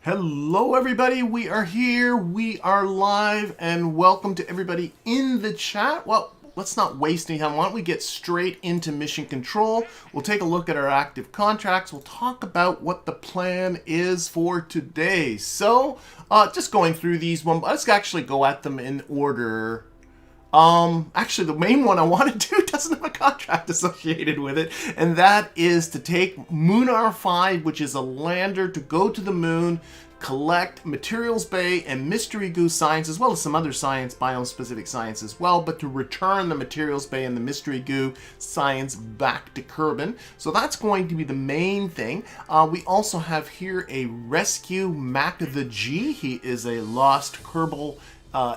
Hello everybody, we are here, we are live, and welcome to everybody in the chat. Well, let's not waste any time. Why don't we get straight into mission control? We'll take a look at our active contracts. We'll talk about what the plan is for today. So, just going through these one, let's actually go at them in order. Actually, the main one I want to do doesn't have a contract associated with it, and that is to take Munar 5, which is a lander to go to the moon, collect Materials Bay and Mystery Goo science, as well as some other science, biome-specific science as well, but to return the Materials Bay and the Mystery Goo science back to Kerbin. So that's going to be the main thing. We also have here a rescue Mac the G. He is a lost Kerbal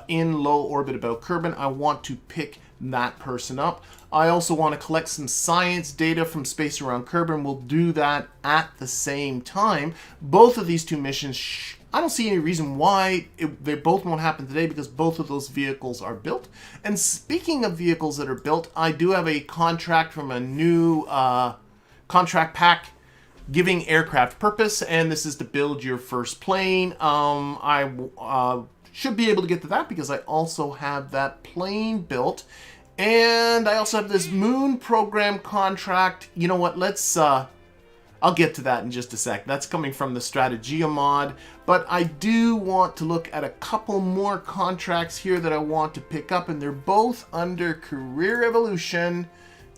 in low orbit about Kerbin. I want to pick that person up. I also want to collect some science data from space around Kerbin. We'll do that at the same time. Both of these two missions, I don't see any reason why they both won't happen today, because both of those vehicles are built. And speaking of vehicles that are built, I do have a contract from a new contract pack giving aircraft purpose, and this is to build your first plane. I should be able to get to that because I also have that plane built. And I also have this moon program contract. You know what, let's, I'll get to that in just a sec. That's coming from the Strategia mod. But I do want to look at a couple more contracts here that I want to pick up, and they're both under Career Evolution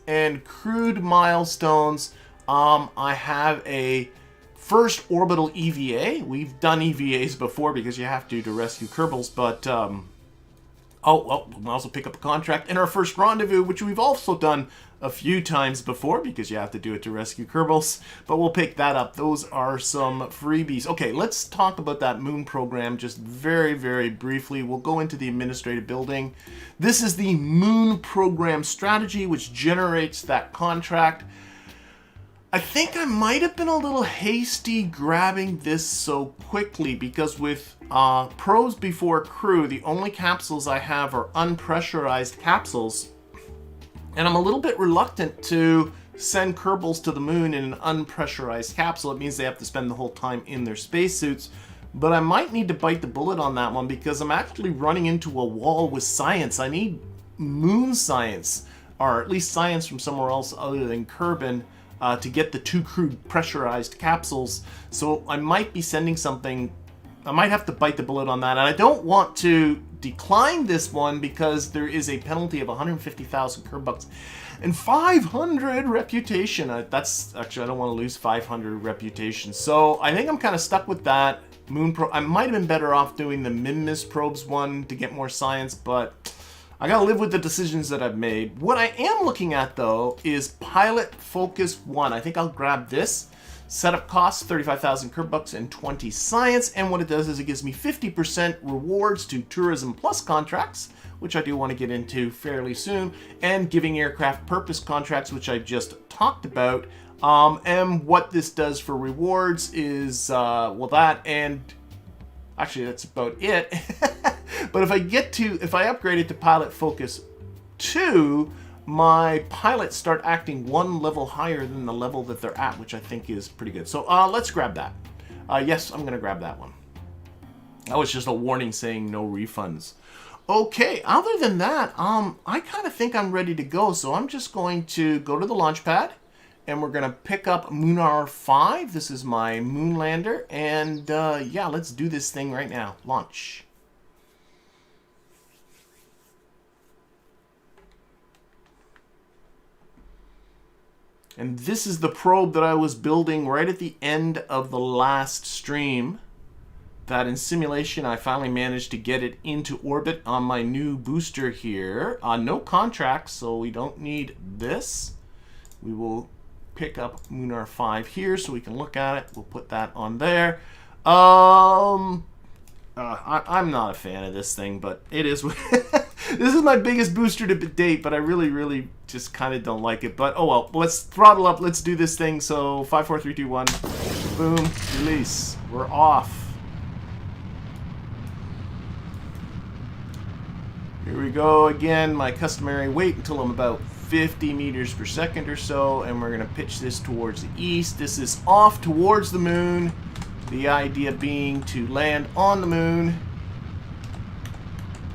and Crewed Milestones. I have a first orbital EVA. We've done EVAs before because you have to rescue Kerbals, but we'll also pick up a contract in our first rendezvous, which we've also done a few times before because you have to do it to rescue Kerbals, but we'll pick that up. Those are some freebies. Okay, let's talk about that moon program just very, very briefly. We'll go into the administrative building. This is the moon program strategy, which generates that contract. I think I might have been a little hasty grabbing this so quickly because with pros before crew, the only capsules I have are unpressurized capsules, and I'm a little bit reluctant to send Kerbals to the moon in an unpressurized capsule. It means they have to spend the whole time in their spacesuits, but I might need to bite the bullet on that one because I'm actually running into a wall with science. I need moon science, or at least science from somewhere else other than Kerbin, to get the 2 crewed pressurized capsules. So I might be sending something. I might have to bite the bullet on that, and I don't want to decline this one because there is a penalty of 150,000 Kerbucks and 500 reputation. That's actually, I don't want to lose 500 reputation, so I think I'm kind of stuck with that moon probe. I might have been better off doing the Minmus probes one to get more science, but I gotta live with the decisions that I've made. What I am looking at, though, is Pilot Focus 1. I think I'll grab this. Setup costs 35,000 Kerbucks and 20 science, and what it does is it gives me 50% rewards to Tourism Plus contracts, which I do want to get into fairly soon, and giving aircraft purpose contracts, which I just talked about. And what this does for rewards is, well, that, and actually that's about it. But if I upgrade it to Pilot Focus 2, my pilots start acting 1 level higher than the level that they're at, which I think is pretty good. So let's grab that. Yes, I'm going to grab that one. That was just a warning saying no refunds. Okay, other than that, I kind of think I'm ready to go. So I'm just going to go to the launch pad, and we're going to pick up Munar 5. This is my moon lander. And yeah, let's do this thing right now. Launch. And this is the probe that I was building right at the end of the last stream. That in simulation, I finally managed to get it into orbit on my new booster here. No contracts, so we don't need this. We will pick up Munar 5 here so we can look at it. We'll put that on there. I'm not a fan of this thing, but it is. This is my biggest booster to date, but I really just kind of don't like it. But oh well, let's throttle up. Let's do this thing. So 5, 4, 3, 2, 1. Boom. Release. We're off. Here we go again. My customary wait until I'm about 50 meters per second or so, and we're going to pitch this towards the east. This is off towards the moon. The idea being to land on the moon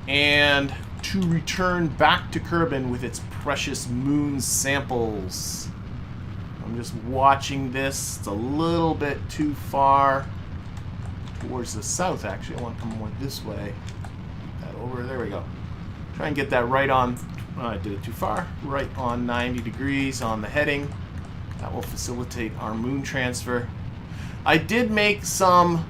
and to return back to Kerbin with its precious moon samples. I'm just watching this. It's a little bit too far towards the south, actually. I want to come more this way. That over. There we go. Try and get that right on. Oh, I did it too far. Right on 90 degrees on the heading. That will facilitate our moon transfer. I did make some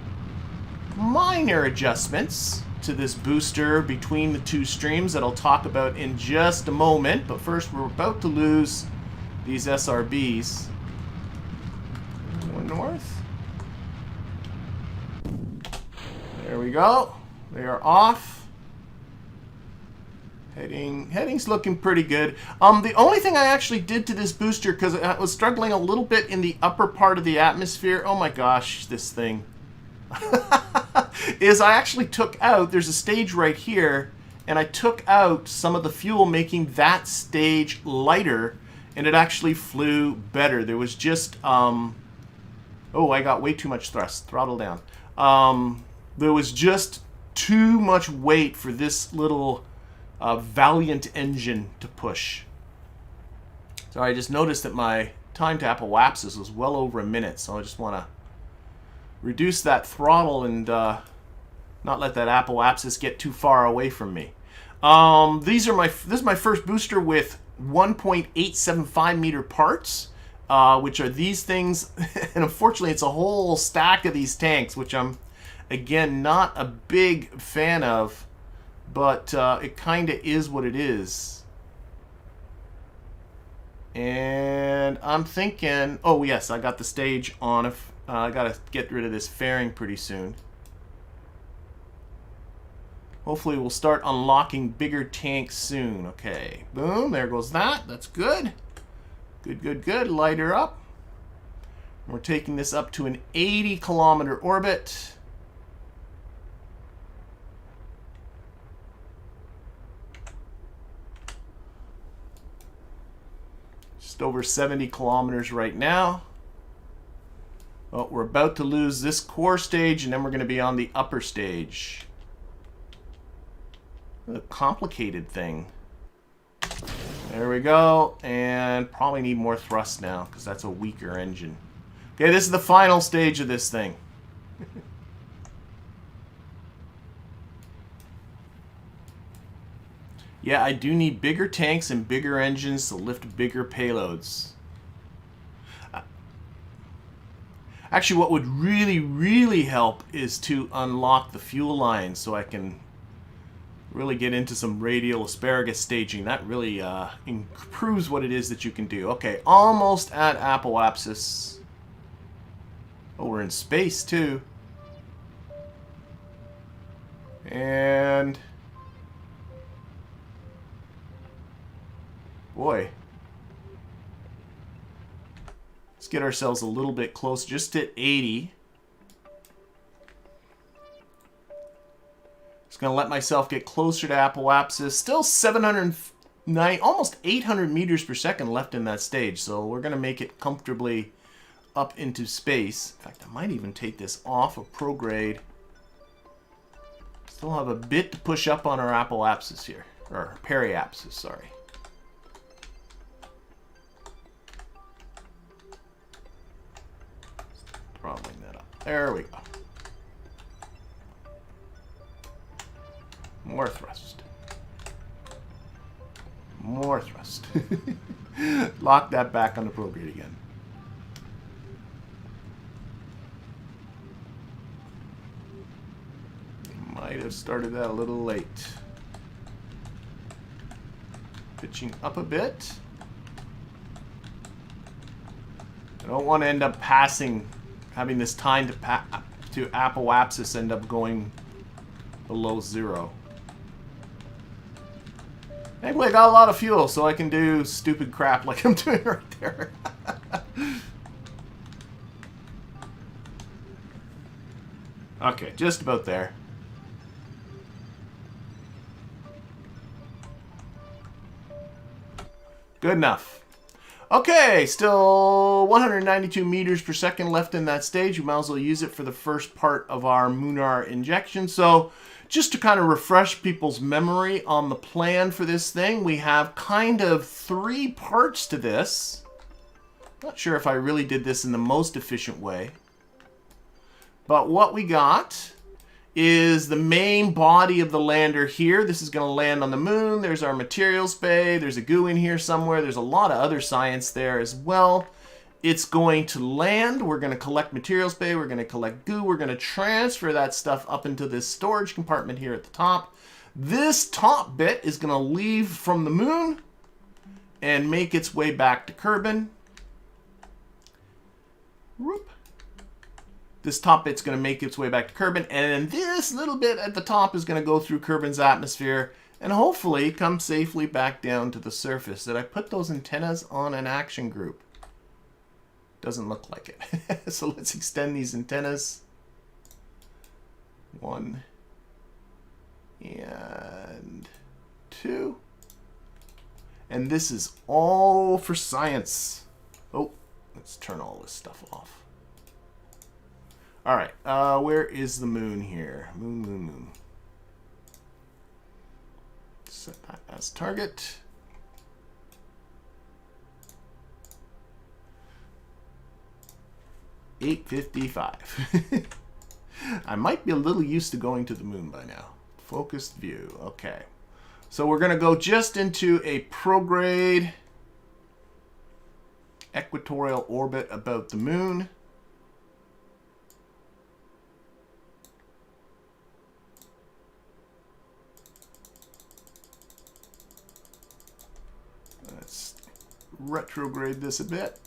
minor adjustments to this booster between the two streams that I'll talk about in just a moment. But first, we're about to lose these SRBs. More north. There we go. They are off. Heading's looking pretty good. The only thing I actually did to this booster, because I was struggling a little bit in the upper part of the atmosphere. Oh my gosh, this thing. Is I actually took out, there's a stage right here, and I took out some of the fuel, making that stage lighter, and it actually flew better. There was just, oh, I got way too much thrust. Throttle down. There was just too much weight for this little Valiant engine to push. So I just noticed that my time to apoapsis was well over a minute, so I just want to reduce that throttle and not let that apoapsis get too far away from me. This is my first booster with 1.875 meter parts, which are these things, and unfortunately it's a whole stack of these tanks, which I'm again not a big fan of. But it kind of is what it is. And I'm thinking, oh yes, I got the stage on. I got to get rid of this fairing pretty soon. Hopefully we'll start unlocking bigger tanks soon. Okay, boom, there goes that. That's good. Good, good, good. Light her up. We're taking this up to an 80-kilometer orbit. Over 70 kilometers right now. Well, we're about to lose this core stage, and then we're going to be on the upper stage. A complicated thing. There we go, and probably need more thrust now because that's a weaker engine. Okay, this is the final stage of this thing. Yeah, I do need bigger tanks and bigger engines to lift bigger payloads. Actually, what would really, really help is to unlock the fuel line so I can really get into some radial asparagus staging. That really improves what it is that you can do. Okay, almost at apoapsis. Oh, we're in space, too. And boy, let's get ourselves a little bit close, just at 80. Just gonna let myself get closer to apoapsis. Still 709, almost 800 meters per second left in that stage, so we're gonna make it comfortably up into space. In fact, I might even take this off of prograde. Still have a bit to push up on our apoapsis here, or periapsis, sorry. Throttling that up. There we go. More thrust. More thrust. Lock that back on the prograde again. Might have started that a little late. Pitching up a bit. I don't want to end up having this time to apoapsis end up going below 0. Anyway, I got a lot of fuel, so I can do stupid crap like I'm doing right there. Okay, just about there. Good enough. Okay, still 192 meters per second left in that stage. We might as well use it for the first part of our Munar injection. So just to kind of refresh people's memory on the plan for this thing, we have kind of 3 parts to this. Not sure if I really did this in the most efficient way. But what we got is the main body of the lander here. This is going to land on the moon. There's our materials bay. There's a GUI in here somewhere. There's a lot of other science there as well. It's going to land. We're going to collect materials bay. We're going to collect goo. We're going to transfer that stuff up into this storage compartment here at the top. This top bit is going to leave from the moon and make its way back to Kerbin. Whoop. This top bit's going to make its way back to Kerbin, and this little bit at the top is going to go through Kerbin's atmosphere and hopefully come safely back down to the surface. Did I put those antennas on an action group? Doesn't look like it. So let's extend these antennas. 1 and 2. And this is all for science. Oh, let's turn all this stuff off. All right, where is the moon here? Moon. Set that as target. $8:55. I might be a little used to going to the moon by now. Focused view, okay. So we're gonna go just into a prograde equatorial orbit about the moon. Let's retrograde this a bit.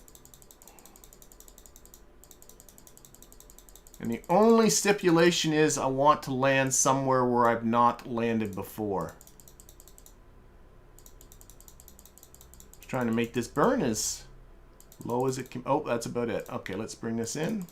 And the only stipulation is I want to land somewhere where I've not landed before. Just trying to make this burn as low as it can. Oh, that's about it. Okay, let's bring this in.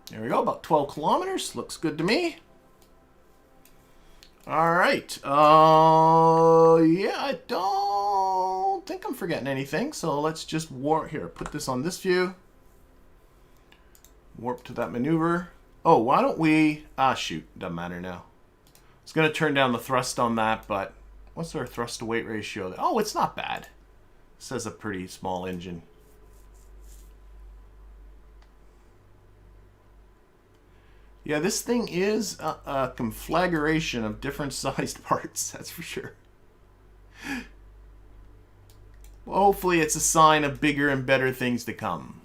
There we go, about 12 kilometers. Looks good to me. All right. Yeah, I don't think I'm forgetting anything. So let's just warp here. Put this on this view. Warp to that maneuver. Oh, why don't we... Ah, shoot. Doesn't matter now. I was going to turn down the thrust on that, but what's our thrust to weight ratio? Oh, it's not bad. It says a pretty small engine. Yeah, this thing is a conflagration of different sized parts, that's for sure. Well, hopefully it's a sign of bigger and better things to come.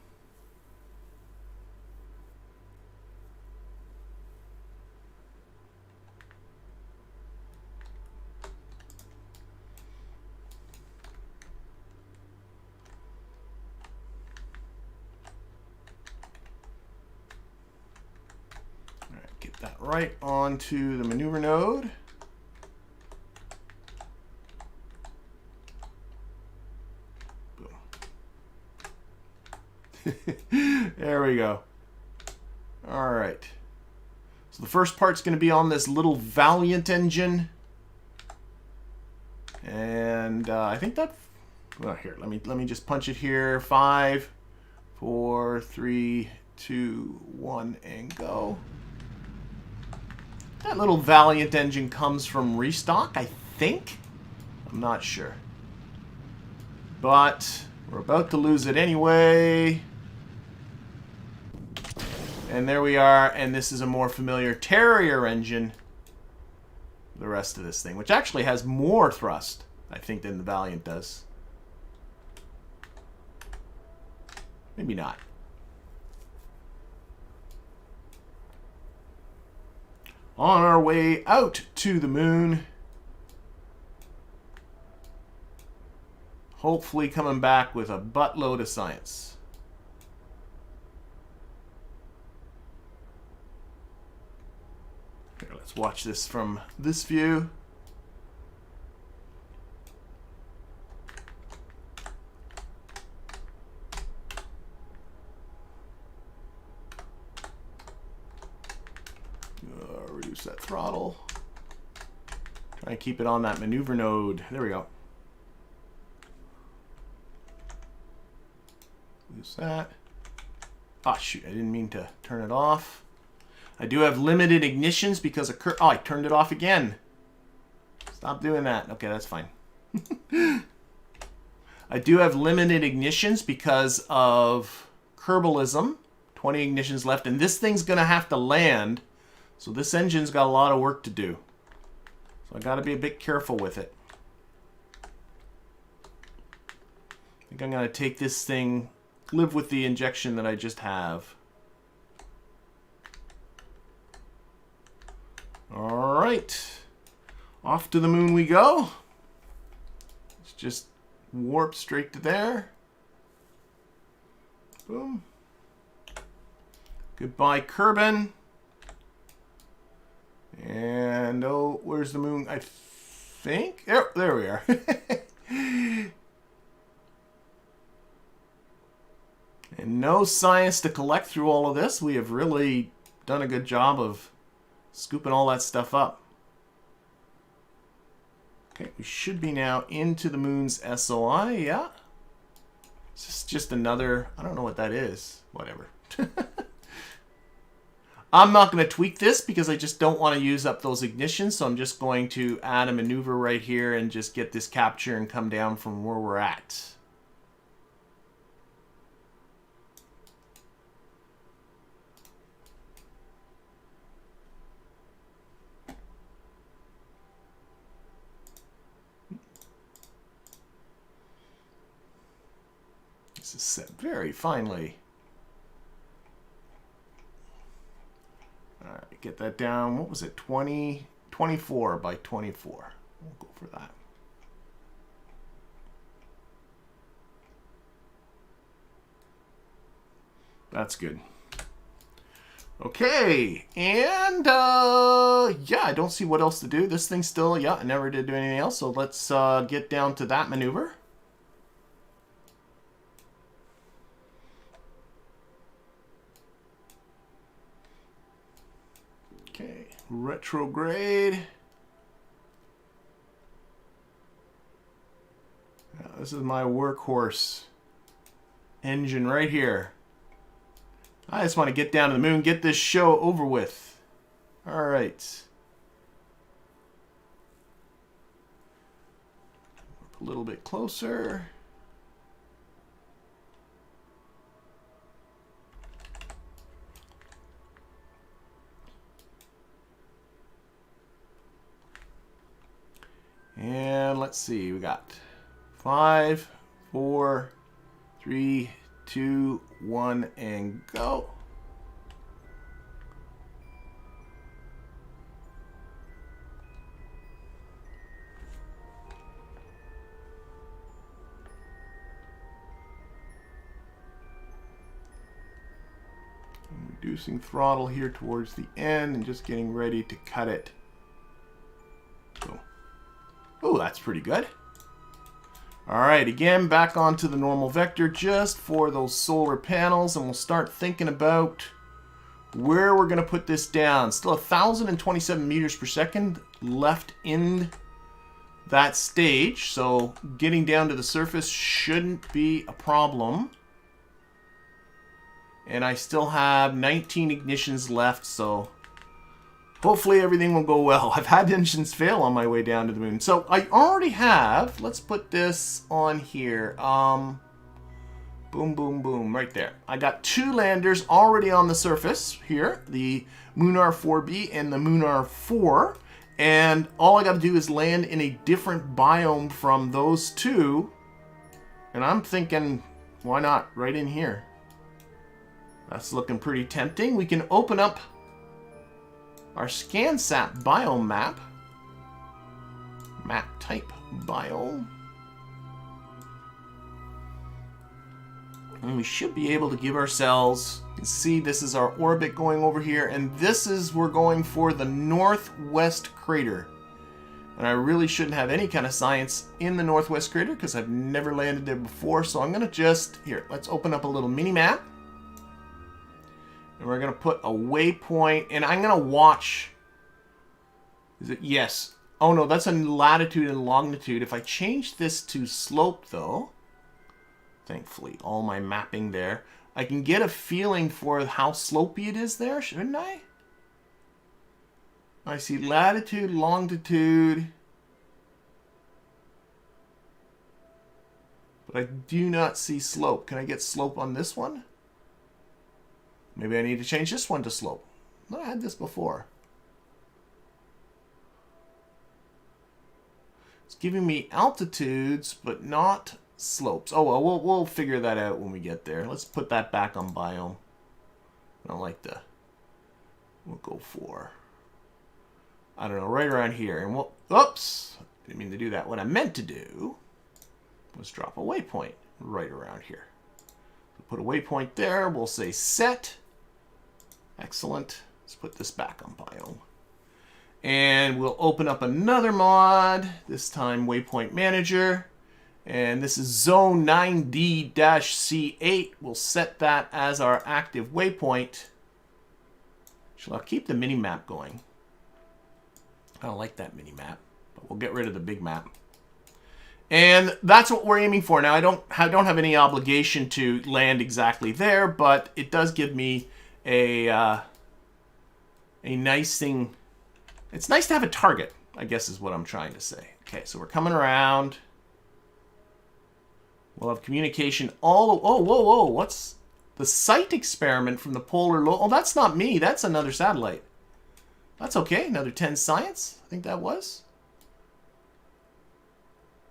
That right onto the maneuver node. Boom. There we go. All right. So the first part's going to be on this little Valiant engine. And I think that... Well, here, let me just punch it here. 5, 4, 3, 2, 1, and go. That little Valiant engine comes from Restock, I think. I'm not sure. But we're about to lose it anyway. And there we are. And this is a more familiar Terrier engine. The rest of this thing, which actually has more thrust, I think, than the Valiant does. Maybe not. On our way out to the moon. Hopefully coming back with a buttload of science. Here, let's watch this from this view. Reduce that throttle. Try and keep it on that maneuver node. There we go. Use that. Oh, shoot. I didn't mean to turn it off. I do have limited ignitions because of oh, I turned it off again. Stop doing that. Okay, that's fine. I do have limited ignitions because of Kerbalism. 20 ignitions left, and this thing's going to have to land. So this engine's got a lot of work to do. So I got to be a bit careful with it. I think I'm going to take this thing, live with the injection that I just have. All right. Off to the moon we go. Let's just warp straight to there. Boom. Goodbye, Kerbin. And, oh, where's the moon? I think. Oh, there we are. And no science to collect through all of this. We have really done a good job of scooping all that stuff up. Okay, we should be now into the moon's SOI, yeah. This is just another, I don't know what that is. Whatever. I'm not going to tweak this because I just don't want to use up those ignitions, so I'm just going to add a maneuver right here and just get this capture and come down from where we're at. This is set very finely. Alright, get that down. What was it? 24 by 24. We'll go for that. That's good. Okay, and yeah, I don't see what else to do. This thing still, yeah, I never did do anything else. So let's get down to that maneuver. Okay, retrograde. Now, this is my workhorse engine right here. I just want to get down to the moon, get this show over with. All right. A little bit closer. And let's see, we got 5, 4, 3, 2, 1, and go. I'm reducing throttle here towards the end and just getting ready to cut it. So, oh, that's pretty good. All right, again, back onto the normal vector just for those solar panels, and we'll start thinking about where we're going to put this down. Still 1,027 meters per second left in that stage, so getting down to the surface shouldn't be a problem. And I still have 19 ignitions left, so hopefully everything will go well. I've had engines fail on my way down to the moon. So I already have, let's put this on here. Boom, boom, boom, right there. I got 2 landers already on the surface here, the Munar 4B and the Munar 4. And all I got to do is land in a different biome from those 2. And I'm thinking, why not right in here? That's looking pretty tempting. We can open up our SCANsat biome map. Map type biome. And we should be able to give ourselves, you can see this is our orbit going over here, and this is, we're going for the northwest crater. And I really shouldn't have any kind of science in the northwest crater because I've never landed there before. So I'm gonna just, here, let's open up a little mini map. And we're going to put a waypoint, and I'm going to watch Is it? Yes. Oh no, that's in latitude and longitude. If I change this to slope though, thankfully all my mapping there, I can get a feeling for how slopey it is there, shouldn't I? I see latitude, longitude, but I do not see slope. Can I get slope on this one? Maybe I need to change this one to slope. I had this before. It's giving me altitudes, but not slopes. Oh, well, we'll figure that out when we get there. Let's put that back on biome. I don't like the... We'll go for... I don't know, right around here. And we'll... Oops! Didn't mean to do that. What I meant to do was drop a waypoint right around here. Put a waypoint there. We'll say set. Excellent. Let's put this back on biome. And we'll open up another mod, this time Waypoint Manager. And this is Zone 9D-C8. We'll set that as our active waypoint. I'll keep the mini-map going. I don't like that mini-map, but we'll get rid of the big map. And that's what we're aiming for. Now, I don't have any obligation to land exactly there, but it does give me a nice thing. It's nice to have a target, I guess is what I'm trying to say. Okay, so we're coming around. We'll have communication all... Oh, whoa, whoa. What's the site experiment from the polar low? Oh, that's not me. That's another satellite. That's okay. Another 10 science. I think that was.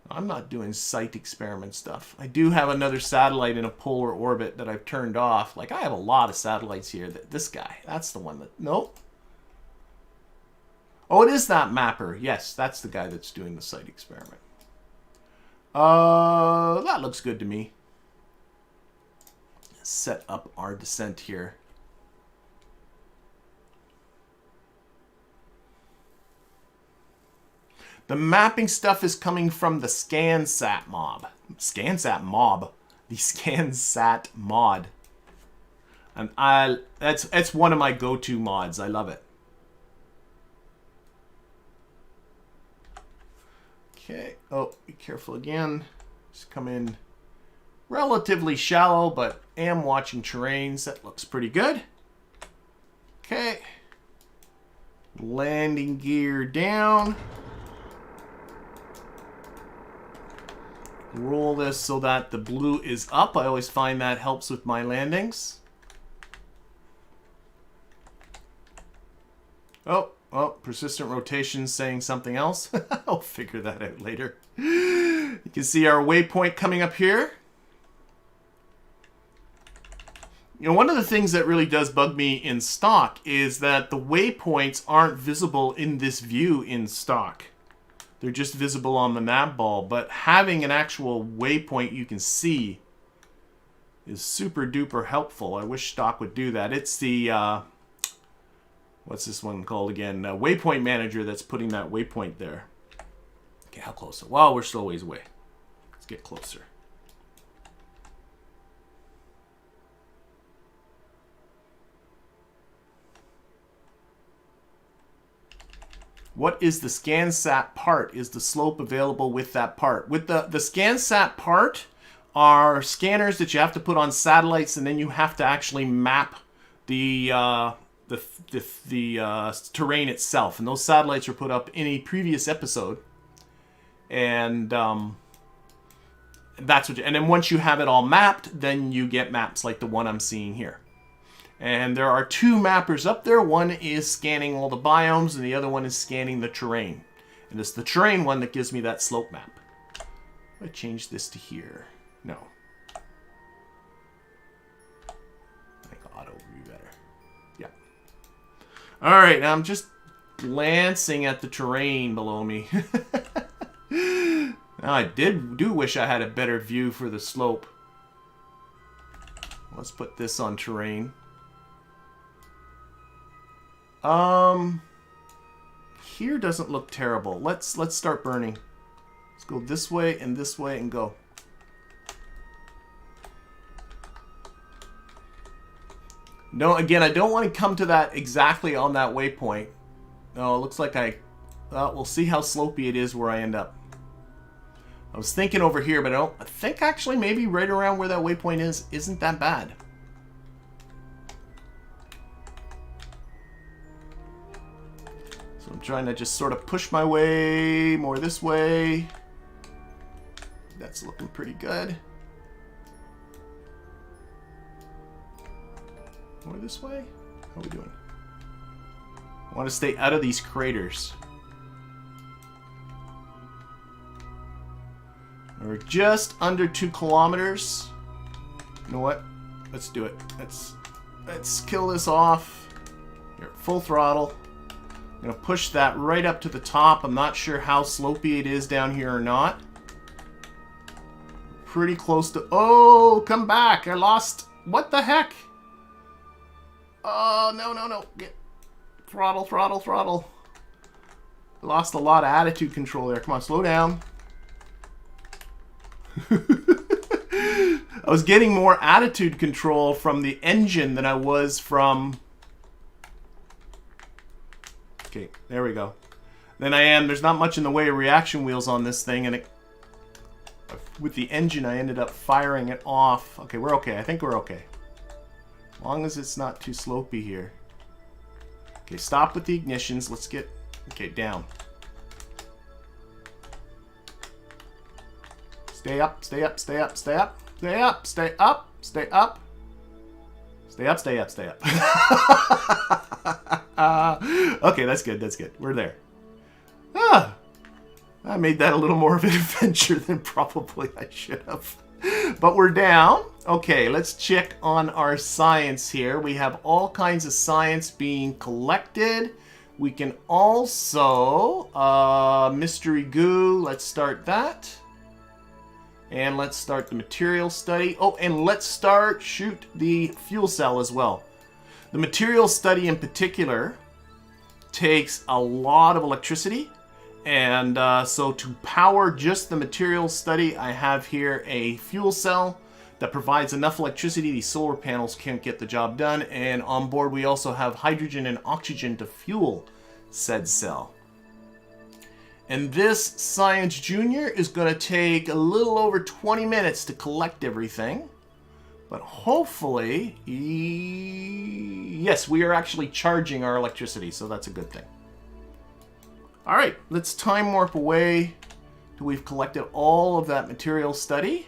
I'm not doing site experiment stuff. I do have another satellite in a polar orbit that I've turned off. Like, I have a lot of satellites here. This guy. That's the one that... Nope. Oh, it is that mapper. Yes, that's the guy that's doing the site experiment. That looks good to me. Set up our descent here. The mapping stuff is coming from the SCANsat mob. SCANsat mob. The SCANsat mod. And that's one of my go-to mods. I love it. Okay. Oh, be careful again. Just come in relatively shallow, but am watching terrains. That looks pretty good. Okay. Landing gear down. Roll this so that the blue is up. I always find that helps with my landings. Oh, persistent rotation saying something else. I'll figure that out later. You can see our waypoint coming up here. You know, one of the things that really does bug me in stock is that the waypoints aren't visible in this view in stock. They're just visible on the Navball, but having an actual waypoint you can see is super duper helpful. I wish stock would do that. It's the, what's this one called again? Waypoint Manager that's putting that waypoint there. Okay, how close? Well, we're still a ways away. Let's get closer. What is the SCANsat part? Is the slope available with that part? With the SCANsat part are scanners that you have to put on satellites, and then you have to actually map the terrain itself. And those satellites were put up in a previous episode. And that's what. And then once you have it all mapped, then you get maps like the one I'm seeing here. And there are two mappers up there. One is scanning all the biomes, and the other one is scanning the terrain. And it's the terrain one that gives me that slope map. I change this to here. No. I think auto would be better. Yeah. All right, now I'm just glancing at the terrain below me. Now, I do wish I had a better view for the slope. Let's put this on terrain. Here doesn't look terrible. Let's start burning. Let's go this way and go. No, again, I don't want to come to that exactly on that waypoint. No, it looks like I We'll see how slopey it is where I end up. I was thinking over here, but I think actually maybe right around where that waypoint is isn't that bad. So I'm trying to just sort of push my way more this way. That's looking pretty good. More this way? How are we doing? I want to stay out of these craters. We're just under 2 kilometers. You know what? Let's do it. Let's kill this off. Here, full throttle. I'm going to push that right up to the top. I'm not sure how slopey it is down here or not. Pretty close to... Oh, come back. I lost... What the heck? Oh, no. Get... Throttle. I lost a lot of attitude control there. Come on, slow down. I was getting more attitude control from the engine than I was from... Okay, there we go. Then I am... There's not much in the way of reaction wheels on this thing, and with the engine I ended up firing it off. Okay, we're okay. I think we're okay. As long as it's not too slopey here. Okay, stop with the ignitions. Let's get... Okay, down. Stay up. Okay, that's good. We're there. I made that a little more of an adventure than probably I should have. But we're down. Okay, let's check on our science here. We have all kinds of science being collected. We can also... mystery goo. Let's start that. And let's start the material study. Oh, and let's start, shoot, the fuel cell as well. The material study in particular takes a lot of electricity. And so to power just the material study, I have here a fuel cell that provides enough electricity. These solar panels can't get the job done. And on board we also have hydrogen and oxygen to fuel said cell. And this Science Junior is going to take a little over 20 minutes to collect everything. But hopefully, yes, we are actually charging our electricity, so that's a good thing. All right, let's time warp away till we've collected all of that material study.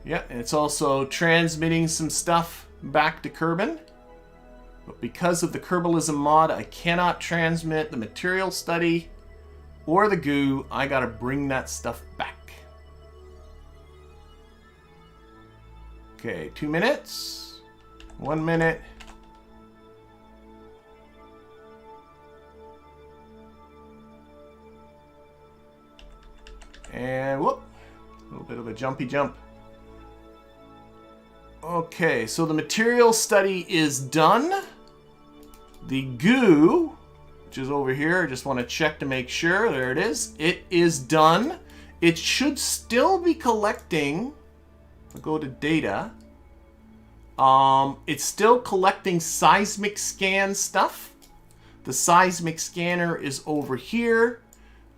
Yeah, and it's also transmitting some stuff back to Kerbin. But because of the Kerbalism mod, I cannot transmit the material study or the goo. I gotta bring that stuff back. Okay, 2 minutes. 1 minute. And whoop, a little bit of a jumpy jump. Okay, so the material study is done. The goo, which is over here, I just want to check to make sure. There it is. It is done. It should still be collecting. I'll go to data. It's still collecting seismic scan stuff. The seismic scanner is over here.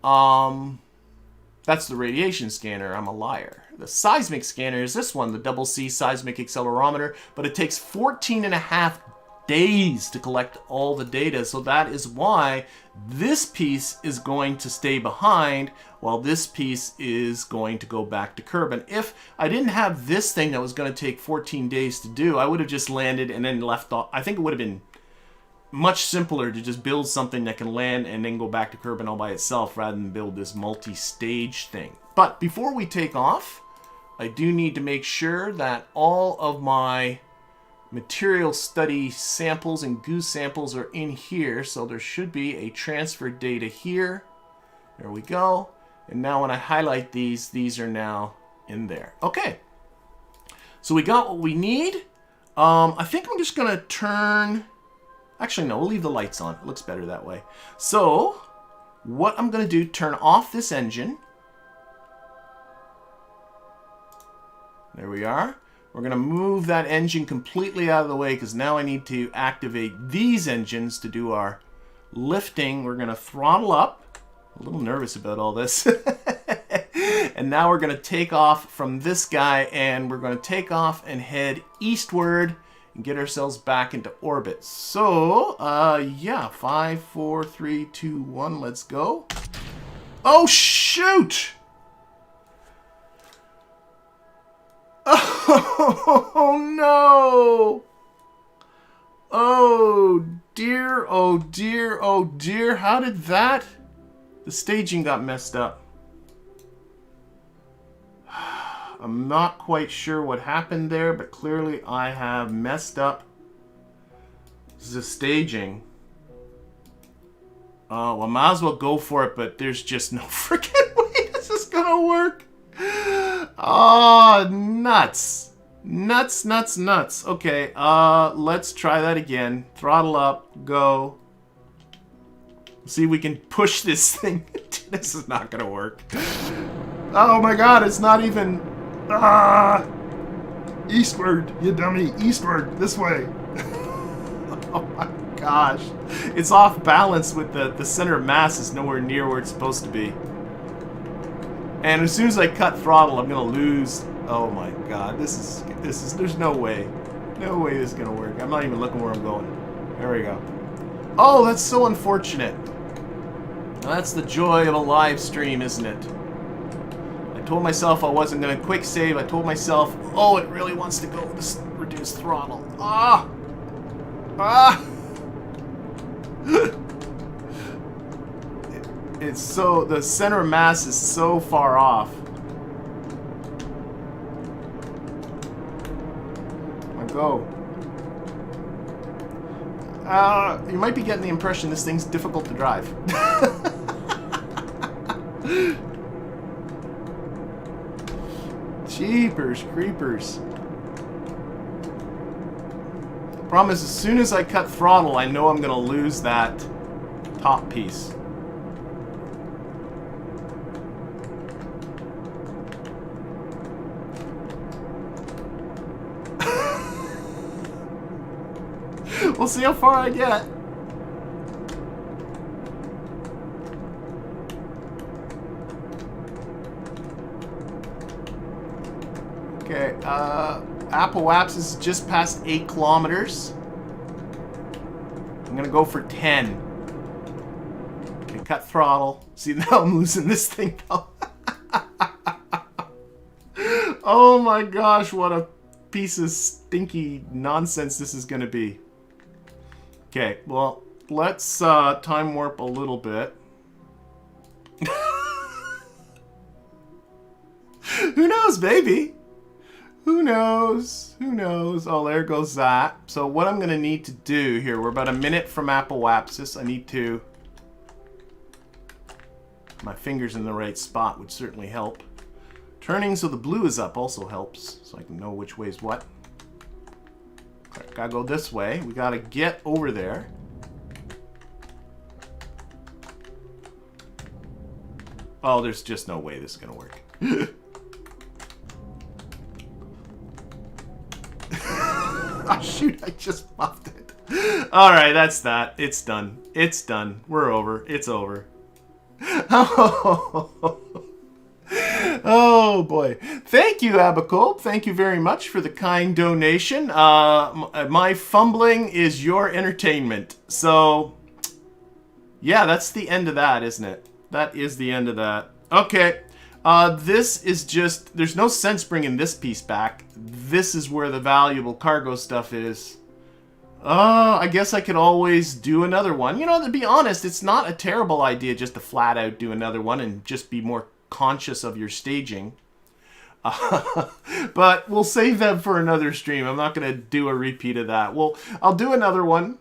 That's the radiation scanner. I'm a liar. The seismic scanner is this one, the double C seismic accelerometer, but it takes 14.5 days to collect all the data. So that is why this piece is going to stay behind while this piece is going to go back to Kerbin. If I didn't have this thing that was going to take 14 days to do, I would have just landed and then left off. I think it would have been much simpler to just build something that can land and then go back to Kerbin all by itself rather than build this multi-stage thing. But before we take off, I do need to make sure that all of my material study samples and goo samples are in here. So there should be a transfer data here. There we go. And now when I highlight these are now in there. Okay. So we got what we need. I think I'm just going to turn... Actually, no, we'll leave the lights on. It looks better that way. So what I'm going to do, turn off this engine. There we are. We're going to move that engine completely out of the way because now I need to activate these engines to do our lifting. We're going to throttle up. A little nervous about all this. And now we're going to take off from this guy, and we're going to take off and head eastward and get ourselves back into orbit. So, yeah, 5, 4, 3, 2, 1, let's go. Oh, shoot! Oh, no! Oh, dear, oh, dear, oh, dear. How did that? The staging got messed up. I'm not quite sure what happened there, but clearly I have messed up the staging. Well, I might as well go for it, but there's just no freaking way this is gonna work. Oh, nuts. Nuts, nuts, nuts. Okay, let's try that again. Throttle up, go. See if we can push this thing. This is not gonna work. Oh my god, it's not even... Eastward, you dummy. Eastward, this way. Oh my gosh. It's off balance with the center of mass is nowhere near where it's supposed to be. And as soon as I cut throttle, I'm gonna lose. Oh my god, this is, there's no way. No way this is gonna work. I'm not even looking where I'm going. There we go. Oh, that's so unfortunate. That's the joy of a live stream, isn't it? I told myself I wasn't going to quick save. I told myself, oh, it really wants to go with this reduced throttle. Ah! Ah! It's so, the center of mass is so far off. Go. You might be getting the impression this thing's difficult to drive. Jeepers creepers. Problem is, as soon as I cut throttle, I know I'm gonna lose that top piece. We'll see how far I get. Okay, Apple Waps is just past 8 kilometers. I'm gonna go for 10. Okay, cut throttle. See, now I'm losing this thing now. Oh my gosh, what a piece of stinky nonsense this is gonna be. Okay, well, let's time warp a little bit. Who knows, baby? Who knows? Who knows? Oh, there goes that. So what I'm going to need to do here, we're about a minute from Apple Wapsis. I need to... My finger's in the right spot would certainly help. Turning so the blue is up also helps, so I can know which way is what. Gotta go this way. We gotta get over there. Oh, there's just no way this is gonna work. Oh shoot, I just muffed it. Alright, that's that. It's done. It's done. We're over. It's over. Oh boy. Thank you, Abacob. Thank you very much for the kind donation. My fumbling is your entertainment. So, yeah, that's the end of that, isn't it? That is the end of that. Okay. This is just... There's no sense bringing this piece back. This is where the valuable cargo stuff is. I guess I could always do another one. You know, to be honest, it's not a terrible idea just to flat out do another one and just be more conscious of your staging. But we'll save them for another stream. I'm not going to do a repeat of that. Well, I'll do another one.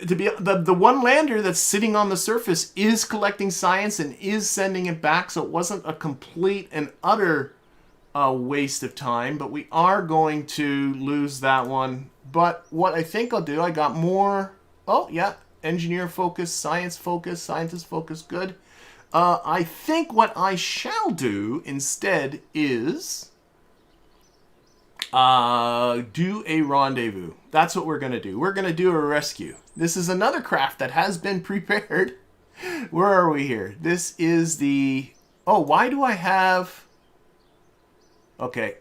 To be the one lander that's sitting on the surface is collecting science and is sending it back, so it wasn't a complete and utter waste of time, but we are going to lose that one. But what I think I'll do, I got more... Oh, yeah. Engineer focus, science focus, scientist focus, good. I think what I shall do instead is... Do a rendezvous. That's what we're going to do. We're going to do a rescue. This is another craft that has been prepared. Where are we here? This is the... Oh, why do I have... Okay.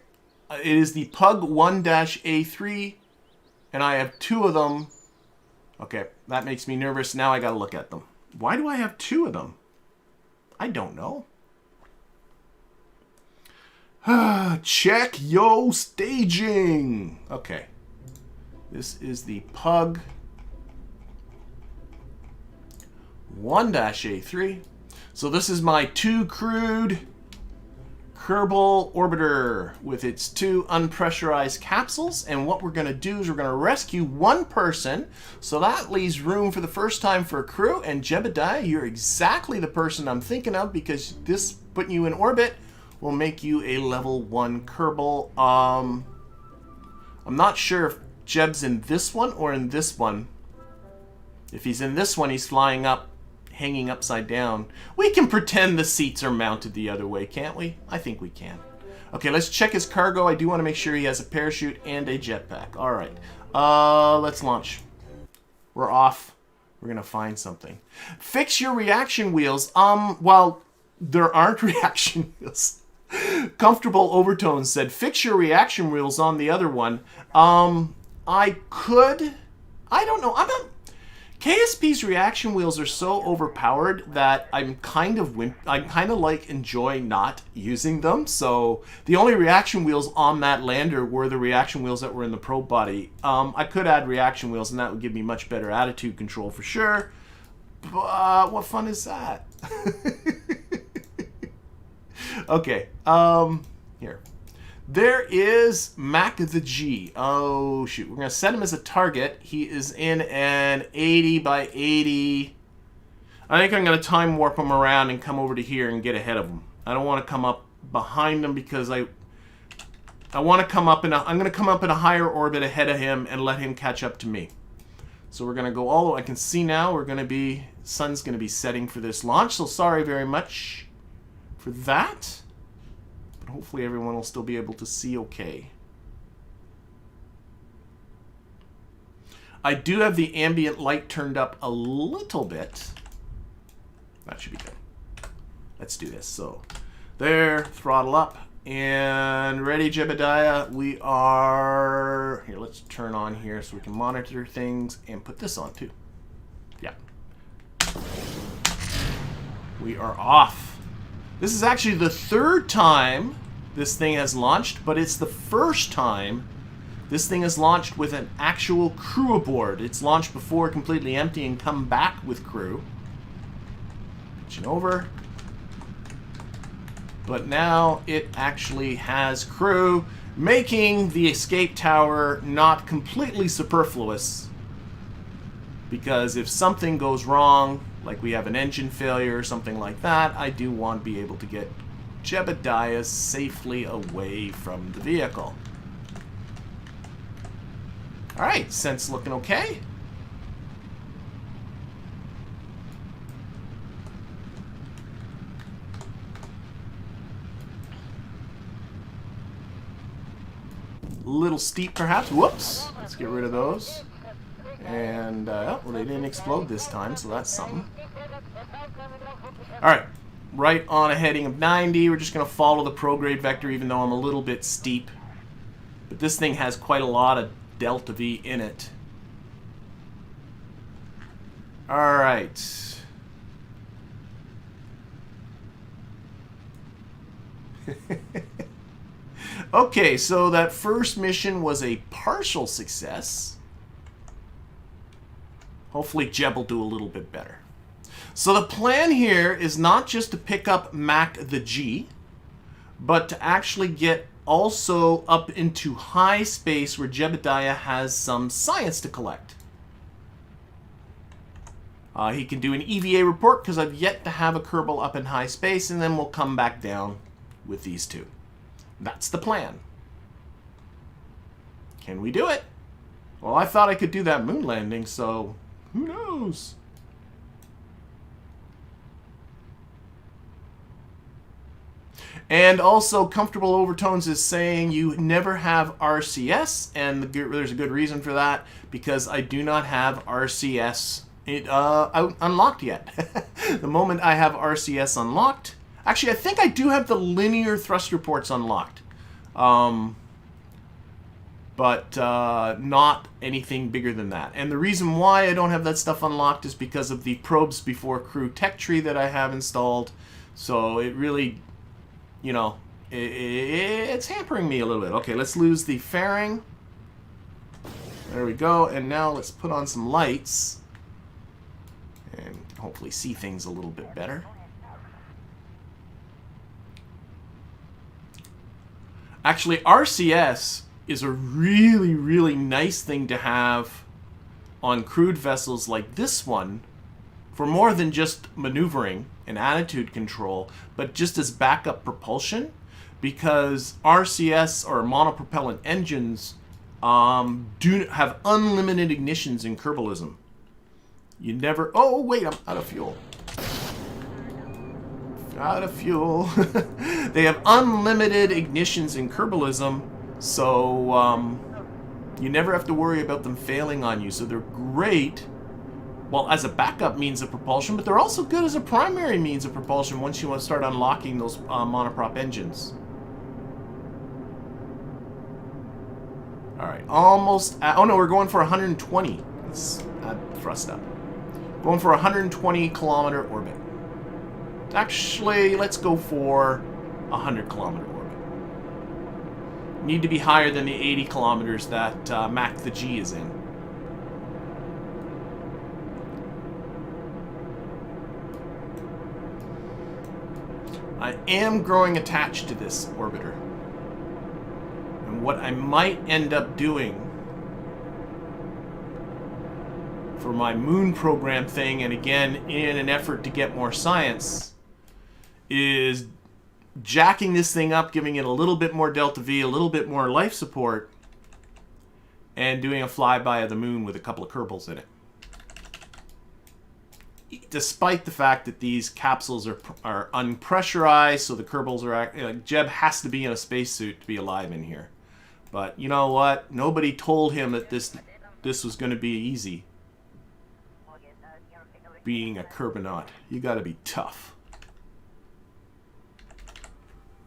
It is the Pug 1-A3, and I have 2 of them. Okay, that makes me nervous. Now I got to look at them. Why do I have 2 of them? I don't know. Check yo staging. Okay. This is the Pug 1-A3. So this is my 2 crewed Kerbal Orbiter with its 2 unpressurized capsules. And what we're going to do is we're going to rescue 1 person. So that leaves room for the first time for a crew. And Jebediah, you're exactly the person I'm thinking of, because this putting you in orbit will make you a level 1 Kerbal. I'm not sure if Jeb's in this one or in this one. If he's in this one, he's flying up, hanging upside down. We can pretend the seats are mounted the other way, can't we? I think we can. Okay, let's check his cargo. I do want to make sure he has a parachute and a jetpack. All right, let's launch. We're off. We're gonna find something. Fix your reaction wheels. Well, there aren't reaction wheels. Comfortable Overtones said, fix your reaction wheels on the other one. I don't know. KSP's reaction wheels are so overpowered that I'm kind of like enjoy not using them. So the only reaction wheels on that lander were the reaction wheels that were in the probe body. I could add reaction wheels, and that would give me much better attitude control for sure. But what fun is that? Okay, here. There is Mac the G. Oh, shoot. We're going to set him as a target. He is in an 80 by 80. I think I'm going to time warp him around and come over to here and get ahead of him. I don't want to come up behind him because I want to come up in I'm going to come up in a higher orbit ahead of him and let him catch up to me. So we're going to go all the way. I can see now we're going to be, sun's going to be setting for this launch. So sorry very much for that. But hopefully everyone will still be able to see okay. I do have the ambient light turned up a little bit. That should be good. Let's do this. So there, throttle up, and ready, Jebediah. We are here. Let's turn on here so we can monitor things and put this on too. Yeah. We are off. This is actually the 3rd time this thing has launched, but it's the first time this thing has launched with an actual crew aboard. It's launched before completely empty and come back with crew. Pitching over. But now it actually has crew, making the escape tower not completely superfluous. Because if something goes wrong, like we have an engine failure or something like that, I do want to be able to get Jebediah safely away from the vehicle. Alright, Scent's looking okay. A little steep perhaps. Whoops. Let's get rid of those. And, well, they didn't explode this time, so that's something. Alright, right on a heading of 90. We're just going to follow the prograde vector, even though I'm a little bit steep. But this thing has quite a lot of delta V in it. Alright. Okay, so that first mission was a partial success. Hopefully Jeb will do a little bit better. So the plan here is not just to pick up Mac the G, but to actually get also up into high space where Jebediah has some science to collect. He can do an EVA report because I've yet to have a Kerbal up in high space, and then we'll come back down with these 2. That's the plan. Can we do it? Well, I thought I could do that moon landing, so who knows? And also, Comfortable Overtones is saying you never have RCS, and there's a good reason for that, because I do not have RCS unlocked yet. The moment I have RCS unlocked, actually I think I do have the linear thrust reports unlocked, but not anything bigger than that. And the reason why I don't have that stuff unlocked is because of the probes before crew tech tree that I have installed. So it really, you know, it's hampering me a little bit. Okay, let's lose the fairing. There we go. And now let's put on some lights and hopefully see things a little bit better. Actually, RCS is a really, really nice thing to have on crewed vessels like this one for more than just maneuvering and attitude control, but just as backup propulsion, because RCS or monopropellant engines do have unlimited ignitions in Kerbalism. You never... Oh, wait, I'm out of fuel. Out of fuel. They have unlimited ignitions in Kerbalism, so you never have to worry about them failing on you. So they're great, well, as a backup means of propulsion, but they're also good as a primary means of propulsion once you want to start unlocking those monoprop engines. Alright, almost... oh no, we're going for 120. Let's add thrust up. Going for a 120-kilometer orbit. Actually, let's go for a 100-kilometer orbit. Need to be higher than the 80 kilometers that Mac the G is in. I am growing attached to this orbiter. And what I might end up doing for my moon program thing, and again, in an effort to get more science, is jacking this thing up, giving it a little bit more delta V, a little bit more life support, and doing a flyby of the moon with a couple of Kerbals in it. Despite the fact that these capsules are unpressurized, so the Kerbals are... Jeb has to be in a spacesuit to be alive in here. But you know what? Nobody told him that this was going to be easy. Being a Kerbanaut. You got to be tough.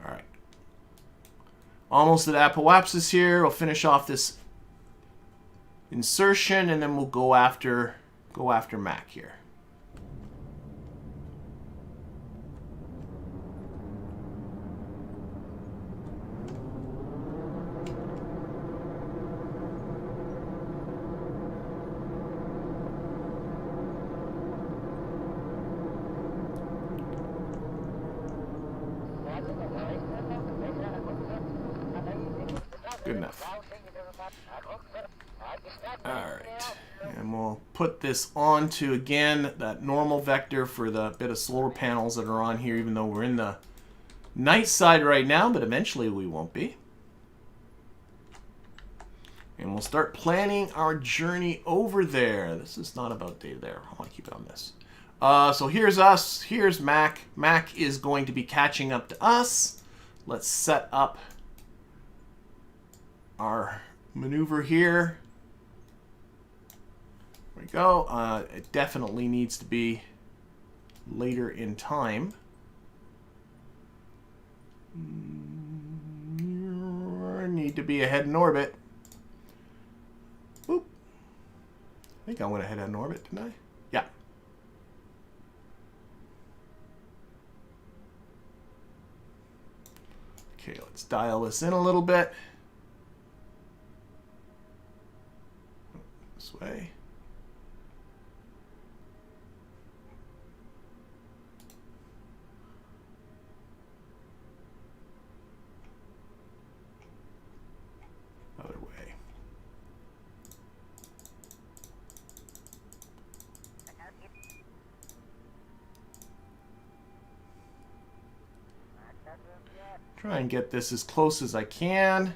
Alright. Almost at apoapsis here. We'll finish off this insertion, and then we'll go after Mac here. Good enough. Alright. And we'll put this onto, again, that normal vector for the bit of solar panels that are on here, even though we're in the night side right now, but eventually we won't be. And we'll start planning our journey over there. This is not about data there. I want to keep it on this. So here's us. Here's Mac. Mac is going to be catching up to us. Let's set up our maneuver here. There we go. It definitely needs to be later in time. Need to be ahead in orbit. Boop. I think I went ahead in orbit, didn't I? Yeah. Okay, let's dial this in a little bit. This way. Other way. Try and get this as close as I can.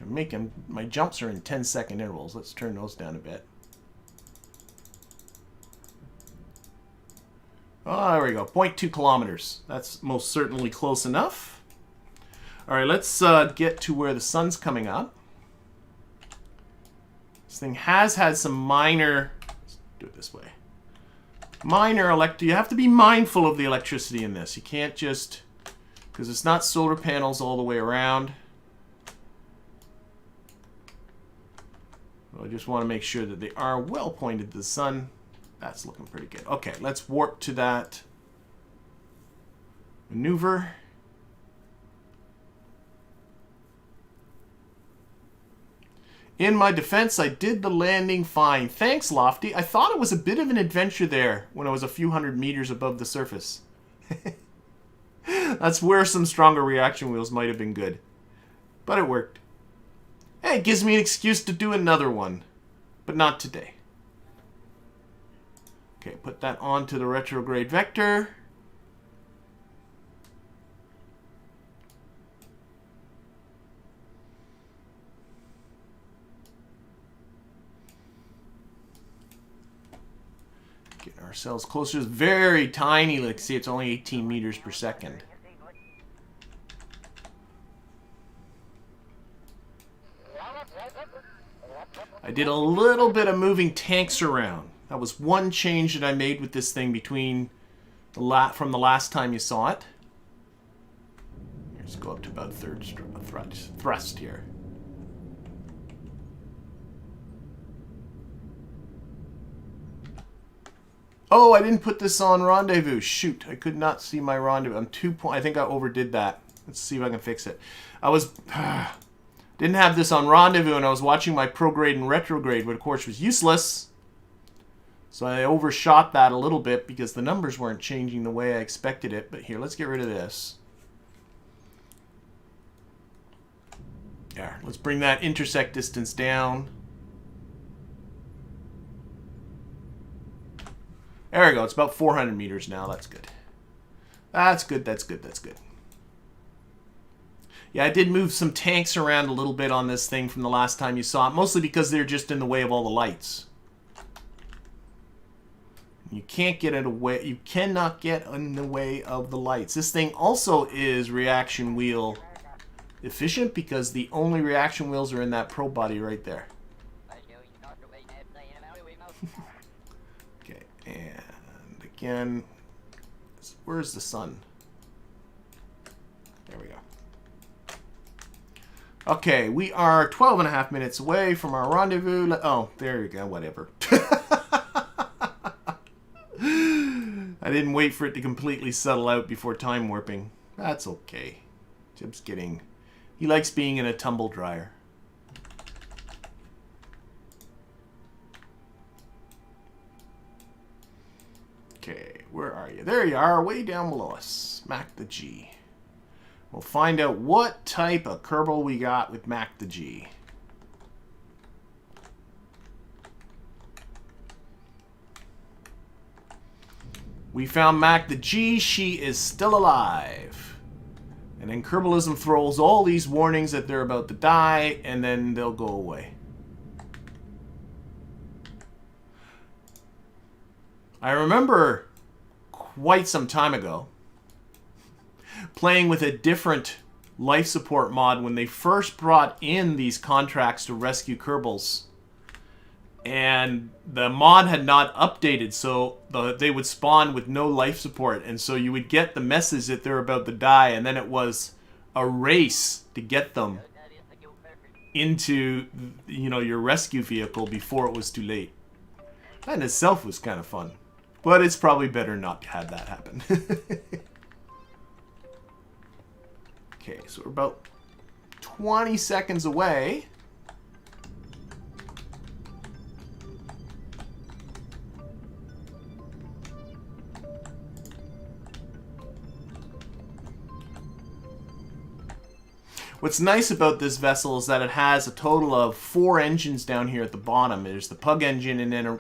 I'm making my jumps are in 10-second intervals. Let's turn those down a bit. Oh, there we go. 0.2 kilometers. That's most certainly close enough. All right, let's get to where the sun's coming up. This thing has had some minor... Let's do it this way. Minor you have to be mindful of the electricity in this. You can't just... Because it's not solar panels all the way around. I just want to make sure that they are well pointed to the sun. That's looking pretty good. Okay, let's warp to that maneuver. In my defense, I did the landing fine. Thanks, Lofty. I thought it was a bit of an adventure there when I was a few hundred meters above the surface. That's where some stronger reaction wheels might have been good. But it worked. Hey, it gives me an excuse to do another one. But not today. Okay, put that onto the retrograde vector. Get ourselves closer. It's very tiny. Like, see, it's only 18 meters per second. I did a little bit of moving tanks around. That was one change that I made with this thing between from the last time you saw it. Let's go up to about third thrust here. Oh, I didn't put this on rendezvous. Shoot, I could not see my rendezvous. I think I overdid that. Let's see if I can fix it. I was didn't have this on rendezvous, and I was watching my prograde and retrograde, but of course was useless. So I overshot that a little bit because the numbers weren't changing the way I expected it. But here, let's get rid of this. There, let's bring that intersect distance down. There we go. It's about 400 meters now. That's good. That's good. That's good. That's good. Yeah, I did move some tanks around a little bit on this thing from the last time you saw it, mostly because they're just in the way of all the lights. You can't get in the way. You cannot get in the way of the lights. This thing also is reaction wheel efficient because the only reaction wheels are in that probe body right there. Okay, and again, where's the sun? There we go. Okay, we are 12.5 minutes away from our rendezvous. Oh, there you go, whatever. I didn't wait for it to completely settle out before time warping. That's okay. Jeb's getting... He likes being in a tumble dryer. Okay, where are you? There you are, way down below us. Smack the G. We'll find out what type of Kerbal we got with Mac the G. We found Mac the G. She is still alive. And then Kerbalism throws all these warnings that they're about to die, and then they'll go away. I remember quite some time ago playing with a different life support mod when they first brought in these contracts to rescue Kerbals. And the mod had not updated, so they would spawn with no life support. And so you would get the message that they're about to die, and then it was a race to get them into, you know, your rescue vehicle before it was too late. That in itself was kind of fun. But it's probably better not to have that happen. Okay, so we're about 20 seconds away. What's nice about this vessel is that it has a total of 4 engines down here at the bottom. There's the Pug engine and then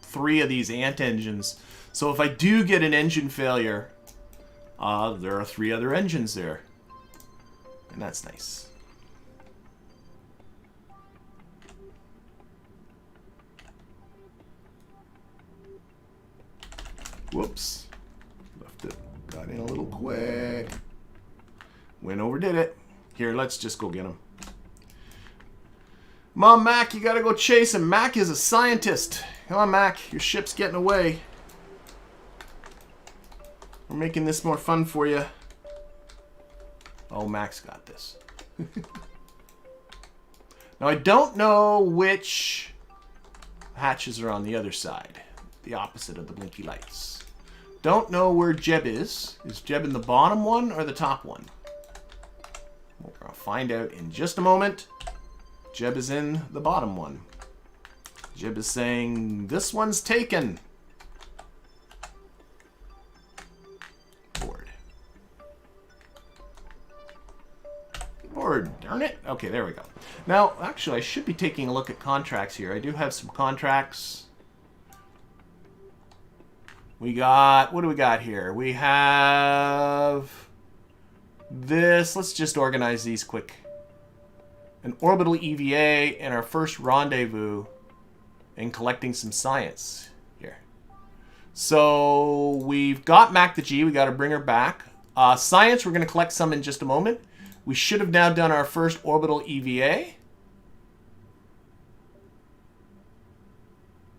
3 of these Ant engines. So if I do get an engine failure, there are 3 other engines there. And that's nice. Whoops. Got in a little quick. Went overdid it. Here, let's just go get him. Come on, Mac, you gotta go chase him. Mac is a scientist. Come on, Mac, your ship's getting away. We're making this more fun for you. Oh, Mac's got this. Now, I don't know which hatches are on the other side. The opposite of the blinky lights. Don't know where Jeb is. Is Jeb in the bottom one or the top one? We're going to find out in just a moment. Jeb is in the bottom one. Jeb is saying, this one's taken. Board. Darn it. Okay, there we go. Now, actually, I should be taking a look at contracts here. I do have some contracts. We got, what do we got here? We have this. Let's just organize these quick. An orbital EVA and our first rendezvous and collecting some science here. So we've got Mac the G. We got to bring her back. Science, we're going to collect some in just a moment. We should have now done our first orbital EVA.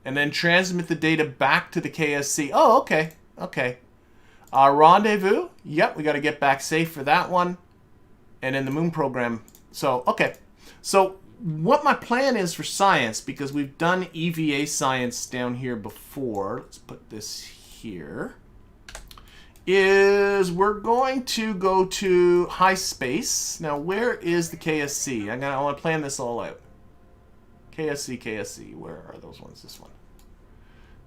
And then transmit the data back to the KSC. Oh, okay. Okay. Rendezvous. Yep, we got to get back safe for that one. And then the moon program. So, okay. So, what my plan is for science, because we've done EVA science down here before. Let's put this here. Is we're going to go to high space. Now, where is the KSC? I want to plan this all out. KSC. Where are those ones? This one.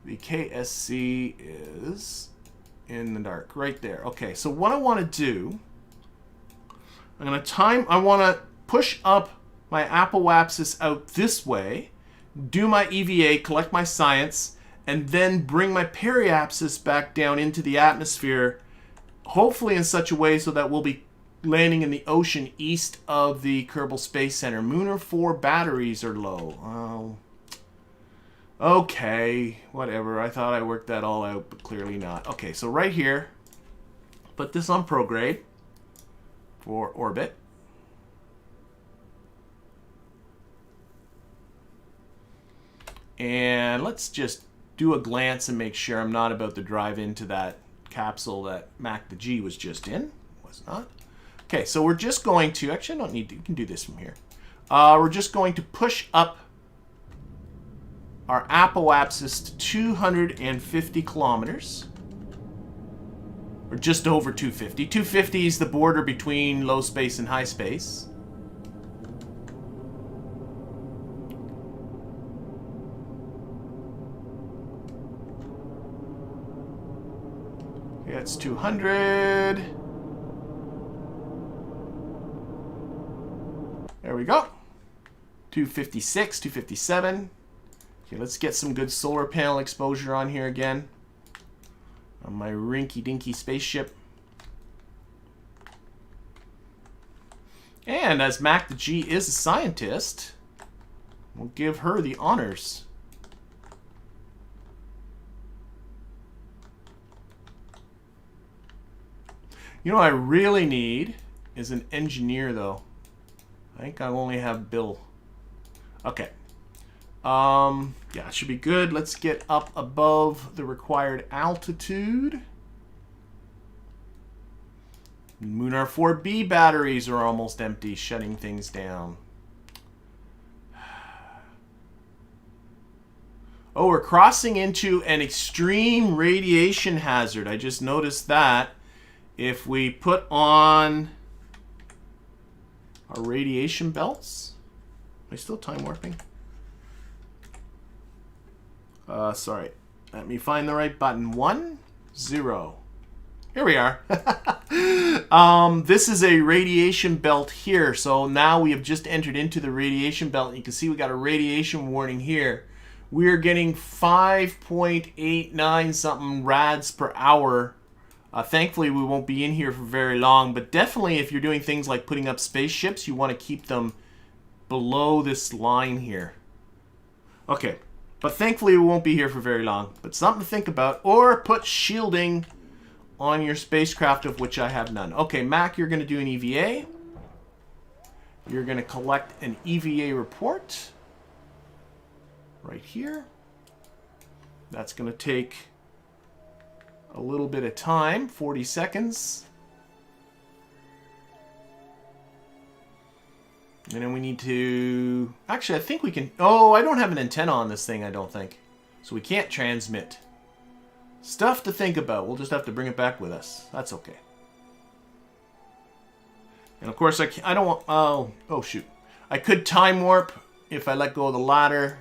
The KSC is in the dark, right there. Okay, so what I want to do, I want to push up my apoapsis out this way, do my EVA, collect my science, and then bring my periapsis back down into the atmosphere, hopefully in such a way so that we'll be landing in the ocean east of the Kerbal Space Center. Munar 4 batteries are low. Oh. Okay, whatever. I thought I worked that all out, but clearly not. Okay, so right here, put this on prograde for orbit. And let's just do a glance and make sure I'm not about to drive into that capsule that Mac the G was just in. Was not. Okay, so we're just going to, actually I don't need to, you can do this from here. We're just going to push up our apoapsis to 250 kilometers. Or just over 250. 250 is the border between low space and high space. Okay, that's 200. There we go. 256, 257. Okay, let's get some good solar panel exposure on here again. On my rinky-dinky spaceship. And as Mac the G is a scientist, we'll give her the honors. You know what I really need is an engineer, though. I think I only have Bill. Okay. Yeah, it should be good. Let's get up above the required altitude. Munar 4B batteries are almost empty, shutting things down. Oh, we're crossing into an extreme radiation hazard. I just noticed that. If we put on our radiation belts. Am I still time warping? Sorry. Let me find the right button. 1, 0. Here we are. This is a radiation belt here. So now we have just entered into the radiation belt. And you can see we got a radiation warning here. We are getting 5.89 something rads per hour. Thankfully, we won't be in here for very long. But definitely, if you're doing things like putting up spaceships, you want to keep them below this line here. Okay. But thankfully, we won't be here for very long. But something to think about. Or put shielding on your spacecraft, of which I have none. Okay, Mac, you're going to do an EVA. You're going to collect an EVA report right here. That's going to take a little bit of time, 40 seconds. And then we need to... Actually, I think we can... Oh, I don't have an antenna on this thing, I don't think. So we can't transmit. Stuff to think about. We'll just have to bring it back with us. That's okay. And of course, I don't want... Oh, shoot. I could time warp if I let go of the ladder,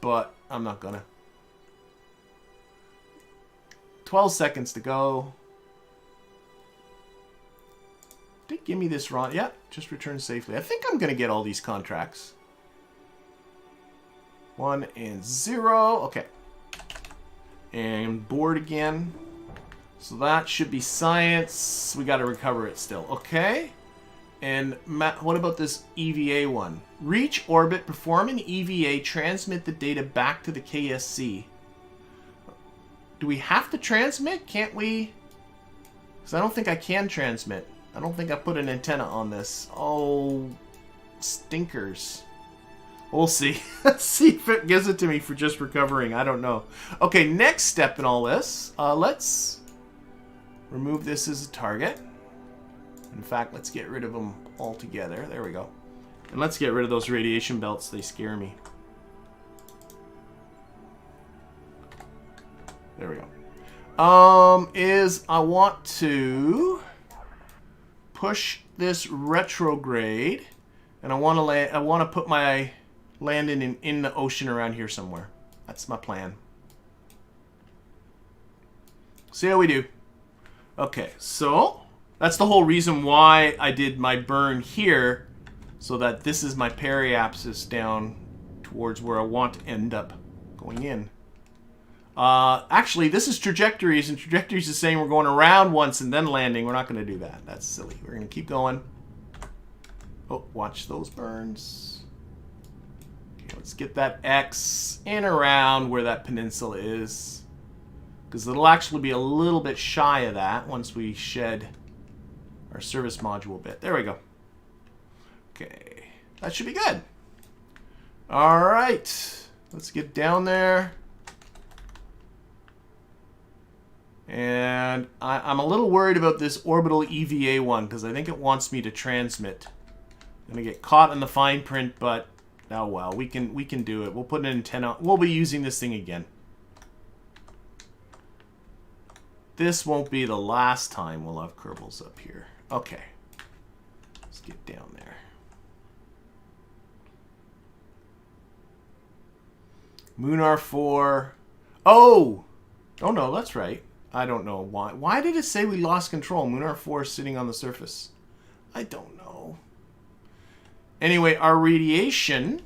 but I'm not gonna. 12 seconds to go. Did give me this wrong. Yeah, just return safely. I think I'm gonna get all these contracts. 1 and 0. Okay. And board again. So that should be science. We got to recover it still. Okay. And what about this EVA one? Reach orbit, perform an EVA, transmit the data back to the KSC. Do we have to transmit? Can't we? Because I don't think I can transmit. I don't think I put an antenna on this. Oh, stinkers. We'll see. Let's see if it gives it to me for just recovering. I don't know. Okay, next step in all this. Let's remove this as a target. In fact, let's get rid of them altogether. There we go. And let's get rid of those radiation belts. They scare me. There we go. I want to push this retrograde, and I want to put my landing in the ocean around here somewhere. That's my plan. See how we do. Okay, so that's the whole reason why I did my burn here, so that this is my periapsis down towards where I want to end up going in. Actually, this is Trajectories, and Trajectories is saying we're going around once and then landing. We're not going to do that. That's silly. We're going to keep going. Oh, watch those burns. Okay, let's get that X in around where that peninsula is, because it'll actually be a little bit shy of that once we shed our service module bit. There we go. Okay, that should be good. All right, let's get down there. And I'm a little worried about this orbital EVA one, because I think it wants me to transmit. I'm gonna get caught in the fine print, but oh well, we can do it. We'll put an antenna. We'll be using this thing again. This won't be the last time we'll have Kerbals up here. Okay, let's get down there. Munar 4. Oh no, that's right. I don't know why. Why did it say we lost control? Munar 4 is sitting on the surface. I don't know. Anyway, our radiation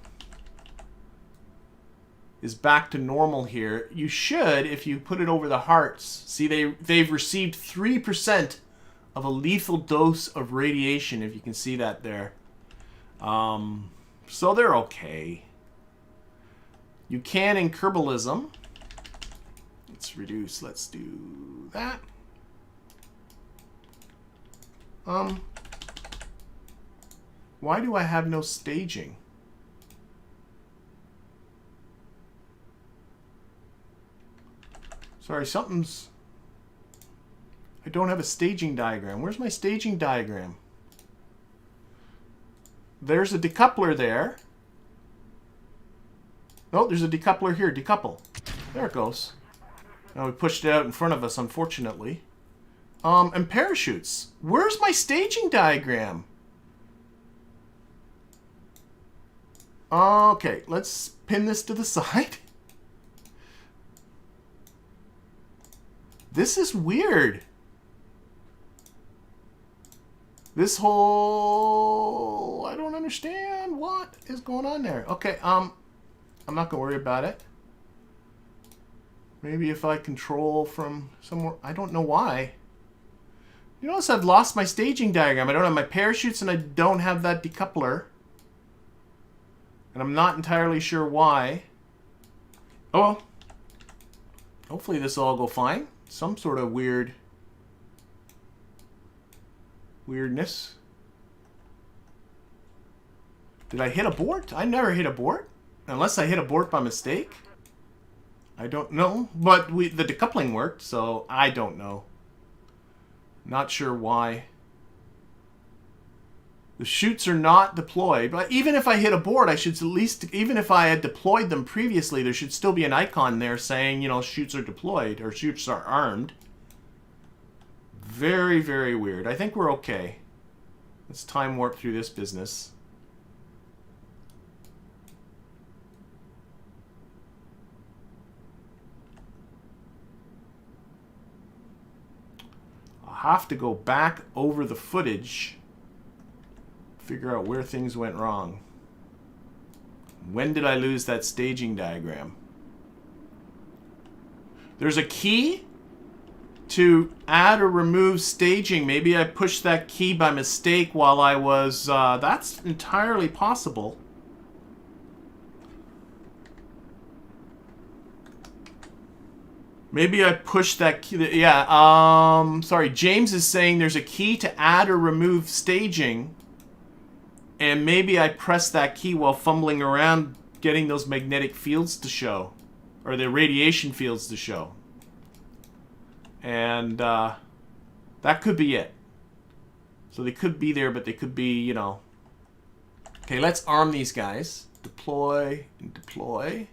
is back to normal here. You should, if you put it over the hearts, see they've received 3% of a lethal dose of radiation, if you can see that there. So they're okay. You can in Kerbalism. Let's reduce. Let's do that. Why do I have no staging? Sorry, something's... I don't have a staging diagram. Where's my staging diagram? There's a decoupler there. Oh, there's a decoupler here. Decouple. There it goes. Now we pushed it out in front of us, unfortunately. And parachutes. Where's my staging diagram? Okay, let's pin this to the side. This is weird. This whole... I don't understand what is going on there. Okay, I'm not going to worry about it. Maybe if I control from somewhere... I don't know why. You notice I've lost my staging diagram. I don't have my parachutes and I don't have that decoupler. And I'm not entirely sure why. Oh well. Hopefully this will all go fine. Some sort of weird Weirdness. Did I hit abort? I never hit abort. Unless I hit abort by mistake. I don't know. But the decoupling worked, so I don't know. Not sure why. The chutes are not deployed. But even if I hit abort, I should at least, even if I had deployed them previously, there should still be an icon there saying, you know, chutes are deployed or chutes are armed. Very, very weird. I think we're okay. Let's time warp through this business. I'll have to go back over the footage, figure out where things went wrong. When did I lose that staging diagram? There's a key to add or remove staging. Maybe I pushed that key by mistake while I was... that's entirely possible. Maybe I pushed that key... Yeah, sorry. James is saying there's a key to add or remove staging. And maybe I pressed that key while fumbling around getting those magnetic fields to show. Or the radiation fields to show. And that could be it. So they could be there, but they could be, you know. Okay, let's arm these guys. Deploy and deploy.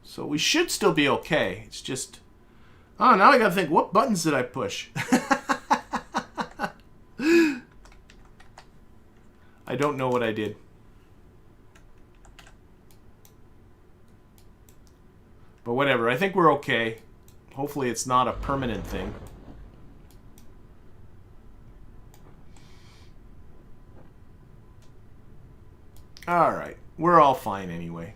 So we should still be okay. It's just... Oh, now I gotta think, what buttons did I push? I don't know what I did. But whatever, I think we're okay. Hopefully it's not a permanent thing. Alright, we're all fine anyway.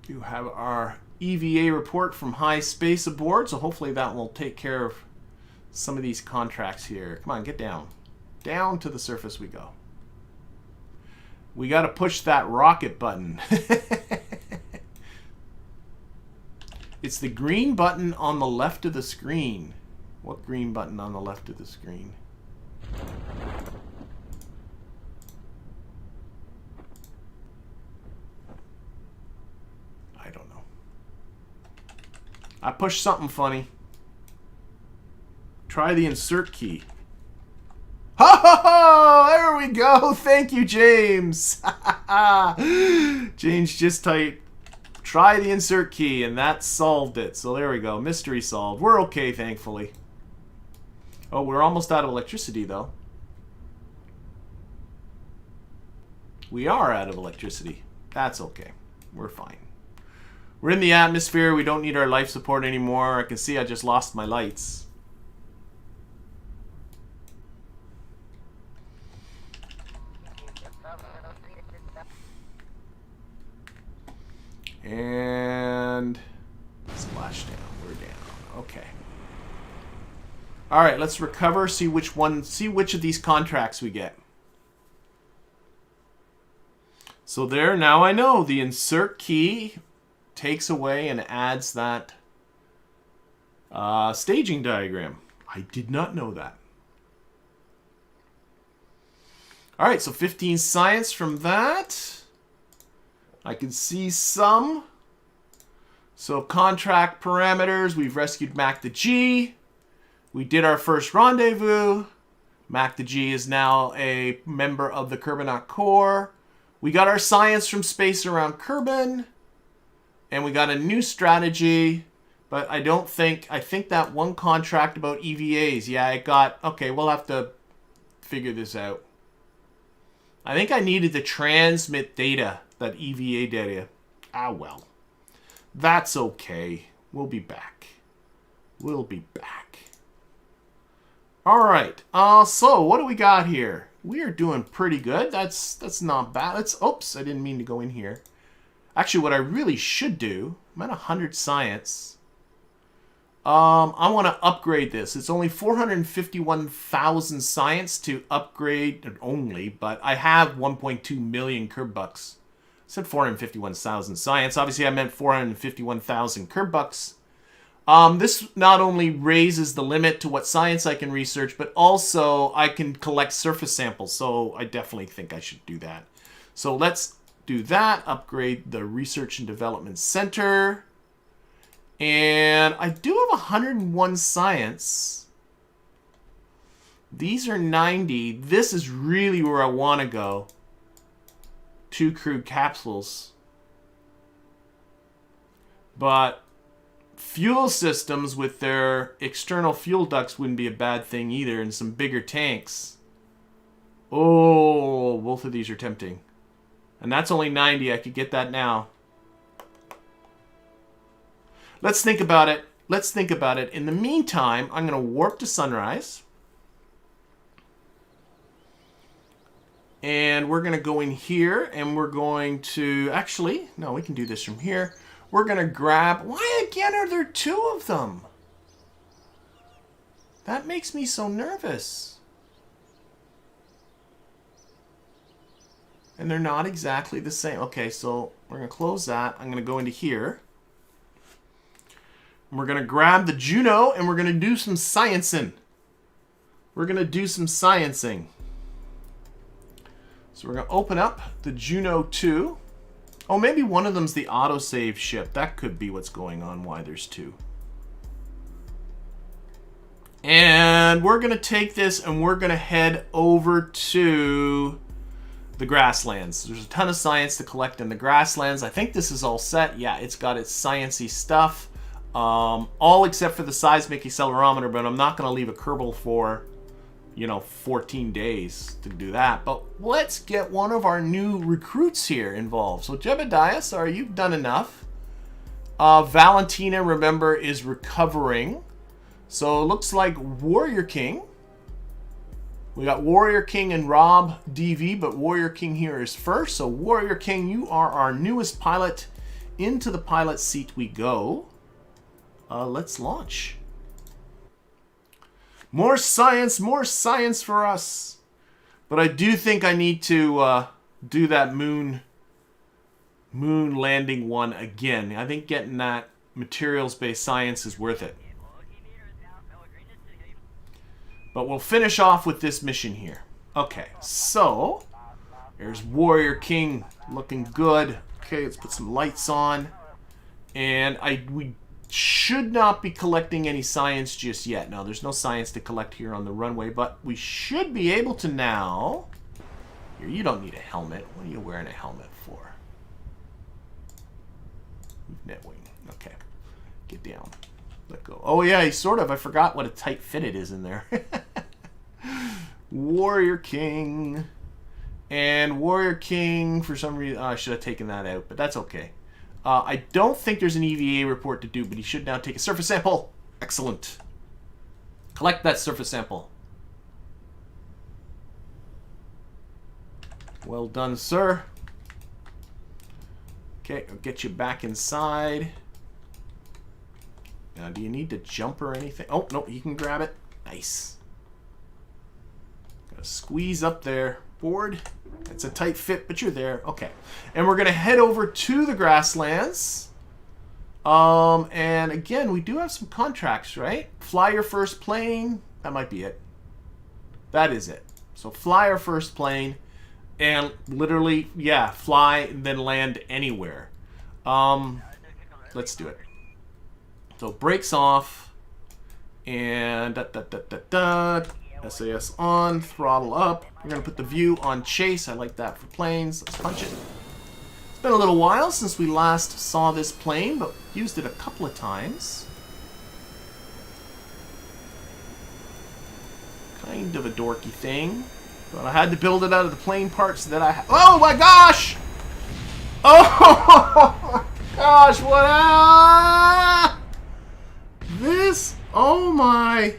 You have our EVA report from high space aboard, so hopefully that will take care of some of these contracts here. Come on, get down. Down to the surface we go. We got to push that rocket button. It's the green button on the left of the screen. What green button on the left of the screen? I don't know. I pushed something funny. Try the insert key. Ha ha ha! There we go. Thank you, James. James just typed, try the insert key, and that solved it. So there we go. Mystery solved. We're okay, thankfully. Oh, we're almost out of electricity, though. We are out of electricity. That's okay. We're fine. We're in the atmosphere. We don't need our life support anymore. I can see I just lost my lights. And splash down. We're down. Okay. All right, let's recover. See which of these contracts we get. So there, now I know the insert key takes away and adds that staging diagram. I did not know that. All right, so 15 science from that. I can see some. So contract parameters, we've rescued Mac to G. We did our first rendezvous. Mac to G is now a member of the Kerbal Core. We got our science from space around Kerbin. And we got a new strategy. But I think that one contract about EVAs, yeah, it got, okay, we'll have to figure this out. I think I needed to transmit data. That EVA data. Ah, well. That's okay. We'll be back. We'll be back. Alright. So, what do we got here? We are doing pretty good. That's not bad. Oops, I didn't mean to go in here. Actually, what I really should do... I'm at 100 science. I want to upgrade this. It's only 451,000 science to upgrade only, but I have 1.2 million Kerbucks. I said 451,000 science. Obviously, I meant 451,000 Kerbucks. This not only raises the limit to what science I can research, but also I can collect surface samples. So I definitely think I should do that. So let's do that. Upgrade the Research and Development Center. And I do have 101 science. These are 90. This is really where I want to go. 2 crewed capsules. But fuel systems with their external fuel ducts wouldn't be a bad thing either, and some bigger tanks. Oh, both of these are tempting. And that's only 90. I could get that now. Let's think about it. Let's think about it. In the meantime, I'm going to warp to Sunrise. And we're going to go in here, and we're going to... Actually, no, we can do this from here. We're going to grab... Why again are there 2 of them? That makes me so nervous. And they're not exactly the same. Okay, so we're going to close that. I'm going to go into here. And we're going to grab the Juno, and we're going to do some sciencing. We're going to do some sciencing. So we're going to open up the Juno 2. Oh, maybe one of them's the autosave ship. That could be what's going on, why there's 2. And we're going to take this and we're going to head over to the grasslands. There's a ton of science to collect in the grasslands. I think this is all set. Yeah, it's got its sciencey stuff. All except for the seismic accelerometer, but I'm not going to leave a Kerbal for, 14 days to do that. But let's get one of our new recruits here involved. So Jebediah, sorry, you've done enough. Valentina, remember, is recovering. So it looks like Warrior King. We got Warrior King and Rob DV, but Warrior King here is first. So Warrior King, you are our newest pilot. Into the pilot seat we go. Let's launch. More science for us. But I do think I need to do that moon landing one again. I think getting that materials-based science is worth it. But we'll finish off with this mission here. Okay, so there's Warrior King looking good. Okay, let's put some lights on. And we should not be collecting any science just yet. Now, there's no science to collect here on the runway, but we should be able to now. Here, you don't need a helmet. What are you wearing a helmet for? Netwing. Okay. Get down. Let go. Oh, yeah, sort of. I forgot what a tight fit it is in there. Warrior King. And Warrior King, for some reason... I should have taken that out, but that's okay. I don't think there's an EVA report to do, but he should now take a surface sample. Excellent. Collect that surface sample. Well done, sir. Okay, I'll get you back inside. Now, do you need to jump or anything? Oh, no, you can grab it. Nice. Gotta squeeze up there. Board. It's a tight fit, but you're there. Okay. And we're going to head over to the grasslands. And again, we do have some contracts, right? Fly your first plane. That might be it. That is it. So fly our first plane. And literally, yeah, fly and then land anywhere. Let's do it. So brakes off. And SAS on, throttle up. We're going to put the view on chase. I like that for planes. Let's punch it. It's been a little while since we last saw this plane, but used it a couple of times. Kind of a dorky thing. But I had to build it out of the plane parts that I... Oh my gosh! Oh gosh, what? This... Oh my...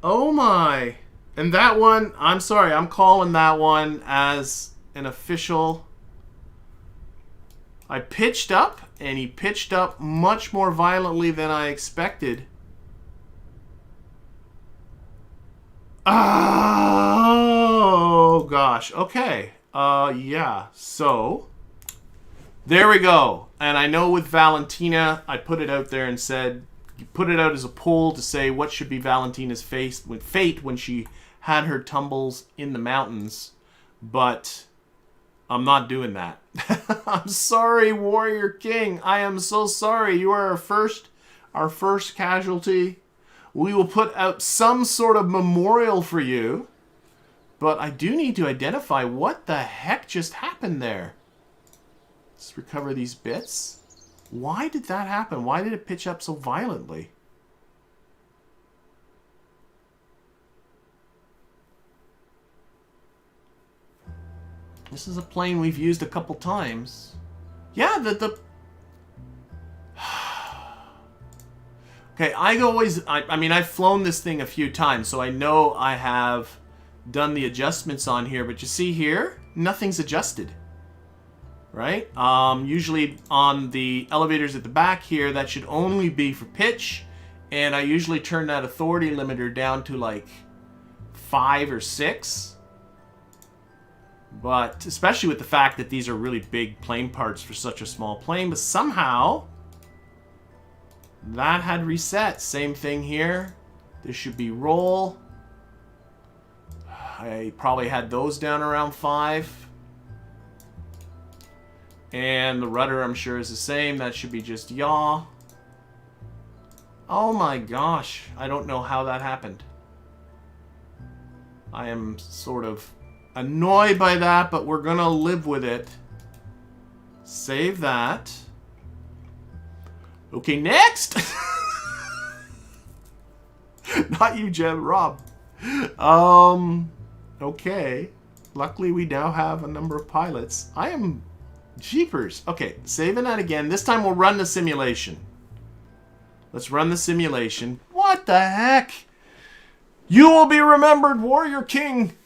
Oh my. And that one, I'm sorry, I'm calling that one as an official. I pitched up, and he pitched up much more violently than I expected. Oh gosh. Okay. Yeah. So there we go. And I know with Valentina, I put it out there and said, put it out as a poll to say what should be Valentina's fate when she had her tumbles in the mountains, but I'm not doing that. I'm sorry, Warrior King. I am so sorry. You are our first casualty. We will put out some sort of memorial for you, but I do need to identify what the heck just happened there. Let's recover these bits. Why did that happen? Why did it pitch up so violently? This is a plane we've used a couple times. Yeah, Okay, I mean, I've flown this thing a few times, so I know I have done the adjustments on here, but you see here, nothing's adjusted. Right? Usually on the elevators at the back here, that should only be for pitch, and I usually turn that authority limiter down to like 5 or 6. But especially with the fact that these are really big plane parts for such a small plane, but somehow that had reset. Same thing here. This should be roll. I probably had those down around 5. And the rudder, I'm sure, is the same. That should be just yaw. Oh my gosh. I don't know how that happened. I am sort of annoyed by that, but we're gonna live with it. Save that. Okay, next! Not you, Jeb. Rob. Okay. Luckily, we now have a number of pilots. I am... Jeepers. Okay, saving that again. This time we'll run the simulation. Let's run the simulation. What the heck? You will be remembered, Warrior King.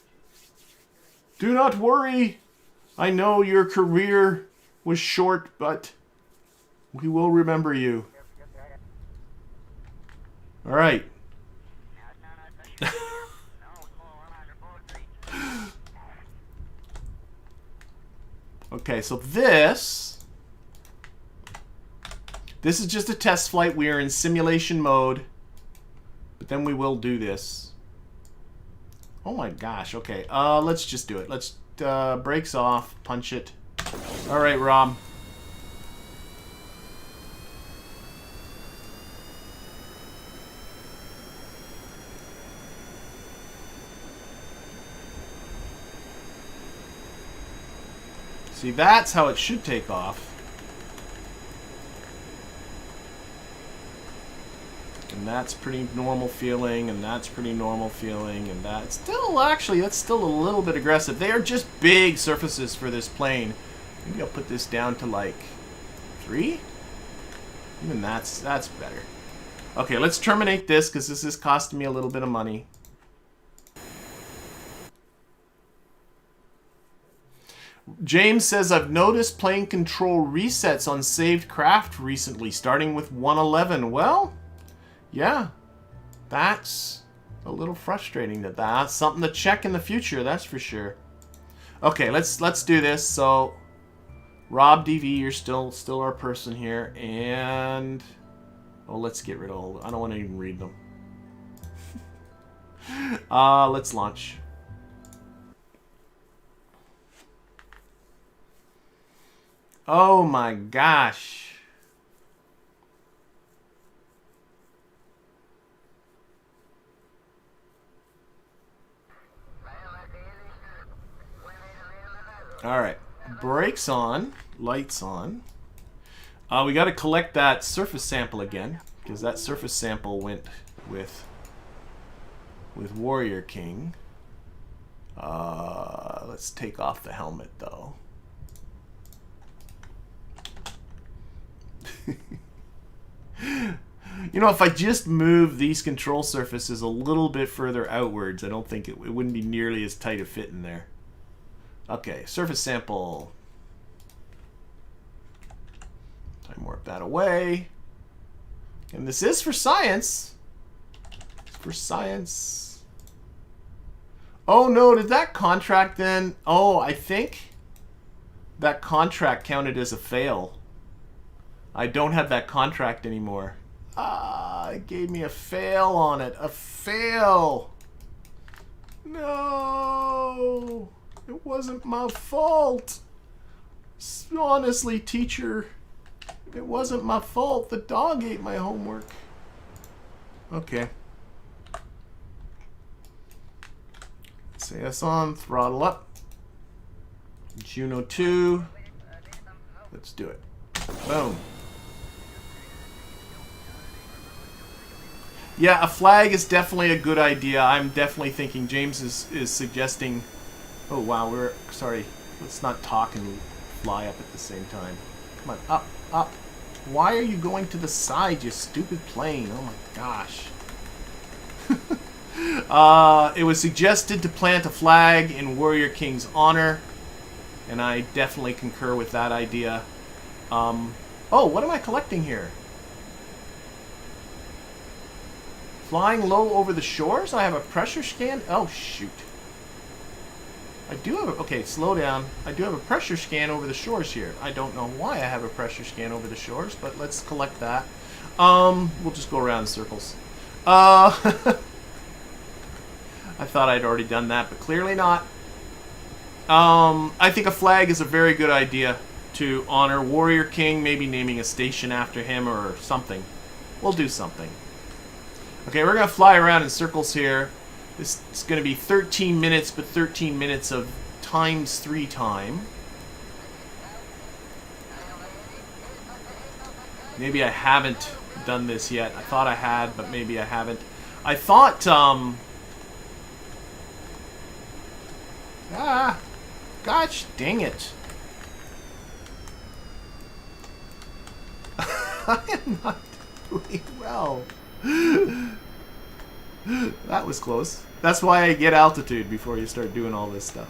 Do not worry. I know your career was short, but we will remember you. All right. Okay, so this is just a test flight. We are in simulation mode, but then we will do this. Oh my gosh, okay. Let's just do it. Let's, brakes off, punch it. All right, Rob. See, that's how it should take off. And that's pretty normal feeling, and that's pretty normal feeling, and that's still, actually, that's still a little bit aggressive. They are just big surfaces for this plane. Maybe I'll put this down to like 3? Even that's better. Okay, let's terminate this because this is costing me a little bit of money. James says, I've noticed plane control resets on saved craft recently, starting with 111. Well, yeah, that's a little frustrating. That's something to check in the future, that's for sure. Okay, let's do this. So, Rob DV, you're still our person here, and oh, let's get rid of all. I don't want to even read them. Let's launch. Oh my gosh. All right, brakes on, lights on. We got to collect that surface sample again, because that surface sample went with Warrior King. Let's take off the helmet though. You know, if I just move these control surfaces a little bit further outwards, I don't think it wouldn't be nearly as tight a fit in there. Okay, surface sample. Time warp that away. And this is for science. It's for science. Oh no, did that contract then? Oh, I think that contract counted as a fail. I don't have that contract anymore. it gave me a fail on it. A fail. No. It wasn't my fault. Honestly, teacher, it wasn't my fault. The dog ate my homework. Okay. SAS on, throttle up. Juno 2. Let's do it. Boom. Yeah, a flag is definitely a good idea. I'm definitely thinking James is suggesting... Oh, wow, sorry. Let's not talk and fly up at the same time. Come on, up, up. Why are you going to the side, you stupid plane? Oh my gosh. It was suggested to plant a flag in Warrior King's honor, and I definitely concur with that idea. Oh, what am I collecting here? Flying low over the shores? I have a pressure scan? Oh, shoot. I do have a... Okay, slow down. I do have a pressure scan over the shores here. I don't know why I have a pressure scan over the shores, but let's collect that. We'll just go around in circles. I thought I'd already done that, but clearly not. I think a flag is a very good idea to honor Warrior King, maybe naming a station after him or something. We'll do something. Okay, we're going to fly around in circles here. This is going to be 13 minutes, but 13 minutes of ×3 time. Maybe I haven't done this yet. I thought I had, but maybe I haven't. I thought, gosh dang it. I am not doing well. That was close. That's why I get altitude before you start doing all this stuff.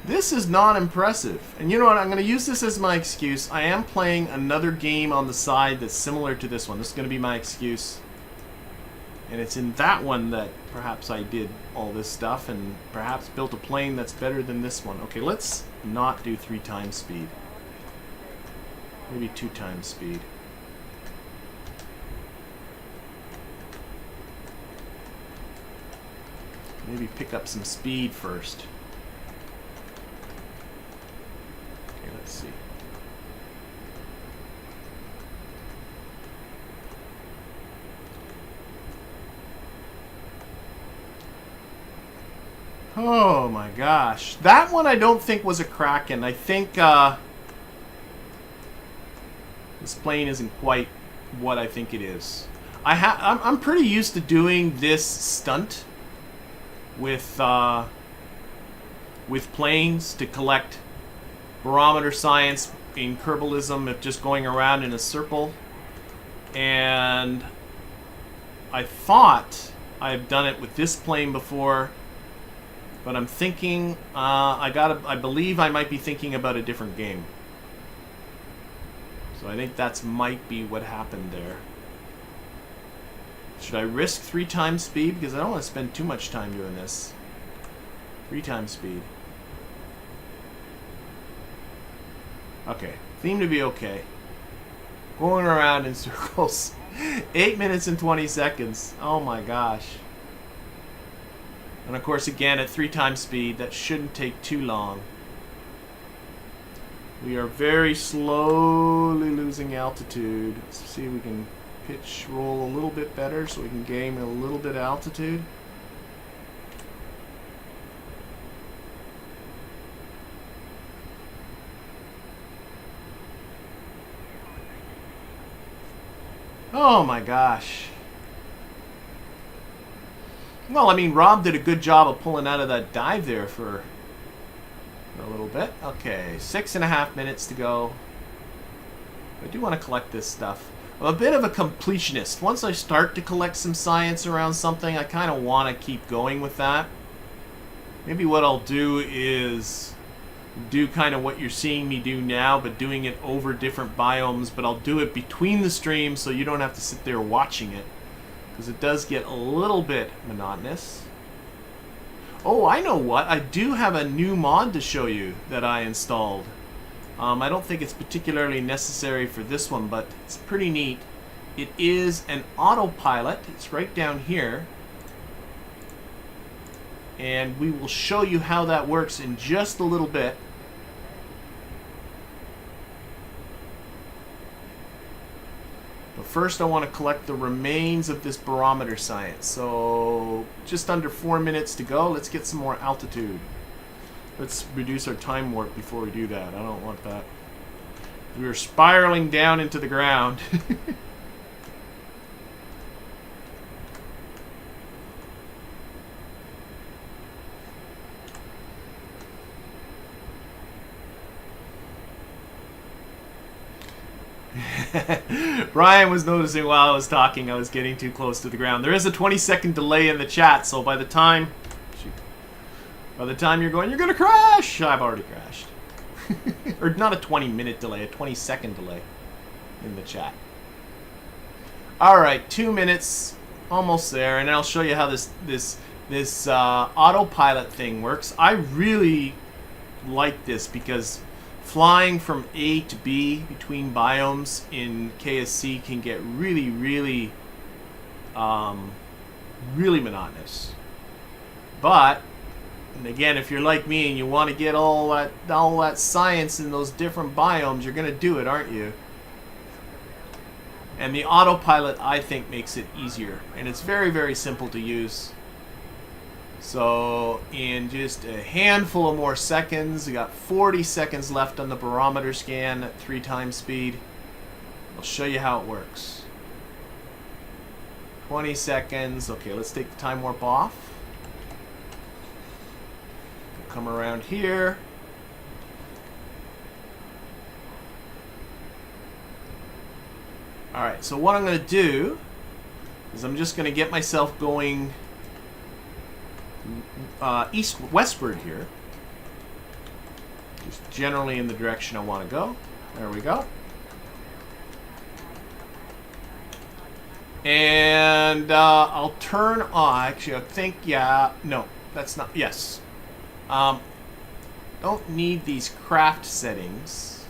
This is not impressive. And you know what? I'm going to use this as my excuse. I am playing another game on the side that's similar to this one. This is going to be my excuse. And it's in that one that perhaps I did all this stuff and perhaps built a plane that's better than this one. Okay, let's not do 3 times speed. Maybe 2 times speed. Maybe pick up some speed first. Okay, let's see. Oh my gosh. That one I don't think was a Kraken. I think this plane isn't quite what I think it is. I'm pretty used to doing this stunt with planes to collect barometer science in Kerbalism of just going around in a circle. And I thought I've done it with this plane before, but I'm thinking I believe I might be thinking about a different game. So I think that's might be what happened there. Should I risk 3 times speed? Because I don't want to spend too much time doing this. 3 times speed. Okay. Seem to be okay. Going around in circles. 8 minutes and 20 seconds. Oh my gosh. And of course again at 3 times speed, that shouldn't take too long. We are very slowly losing altitude. Let's see if we can pitch roll a little bit better so we can gain a little bit of altitude. Oh my gosh. Well, I mean, Rob did a good job of pulling out of that dive there for a little bit. Okay, 6.5 minutes to go. I do want to collect this stuff. I'm a bit of a completionist. Once I start to collect some science around something, I kind of want to keep going with that. Maybe what I'll do is do kind of what you're seeing me do now, but doing it over different biomes, but I'll do it between the streams so you don't have to sit there watching it, because it does get a little bit monotonous. Oh, I know what. I do have a new mod to show you that I installed. I don't think it's particularly necessary for this one, but it's pretty neat. It is an autopilot. It's right down here. And we will show you how that works in just a little bit. But first I want to collect the remains of this barometer science. So just under 4 minutes to go. Let's get some more altitude. Let's reduce our time warp before we do that. I don't want that. We are spiraling down into the ground. Brian was noticing while I was talking I was getting too close to the ground. There is a 20-second delay in the chat, so by the time you're going, you're gonna crash! I've already crashed. Or not a 20-minute delay, a 20-second delay in the chat. Alright, 2 minutes, almost there, and I'll show you how this autopilot thing works. I really like this because flying from A to B between biomes in KSC can get really, really monotonous. But, and again, if you're like me and you want to get all that science in those different biomes, you're going to do it, aren't you? And the autopilot, I think, makes it easier. And it's very, very simple to use. So in just a handful of more seconds, we got 40 seconds left on the barometer scan at 3 times speed. I'll show you how it works. 20 seconds. Okay, let's take the time warp off. Come around here. Alright, so what I'm going to do is I'm just going to get myself going westward here. Just generally in the direction I want to go. There we go. And I'll turn on, actually I think, yeah, no, that's not, yes. Don't need these craft settings.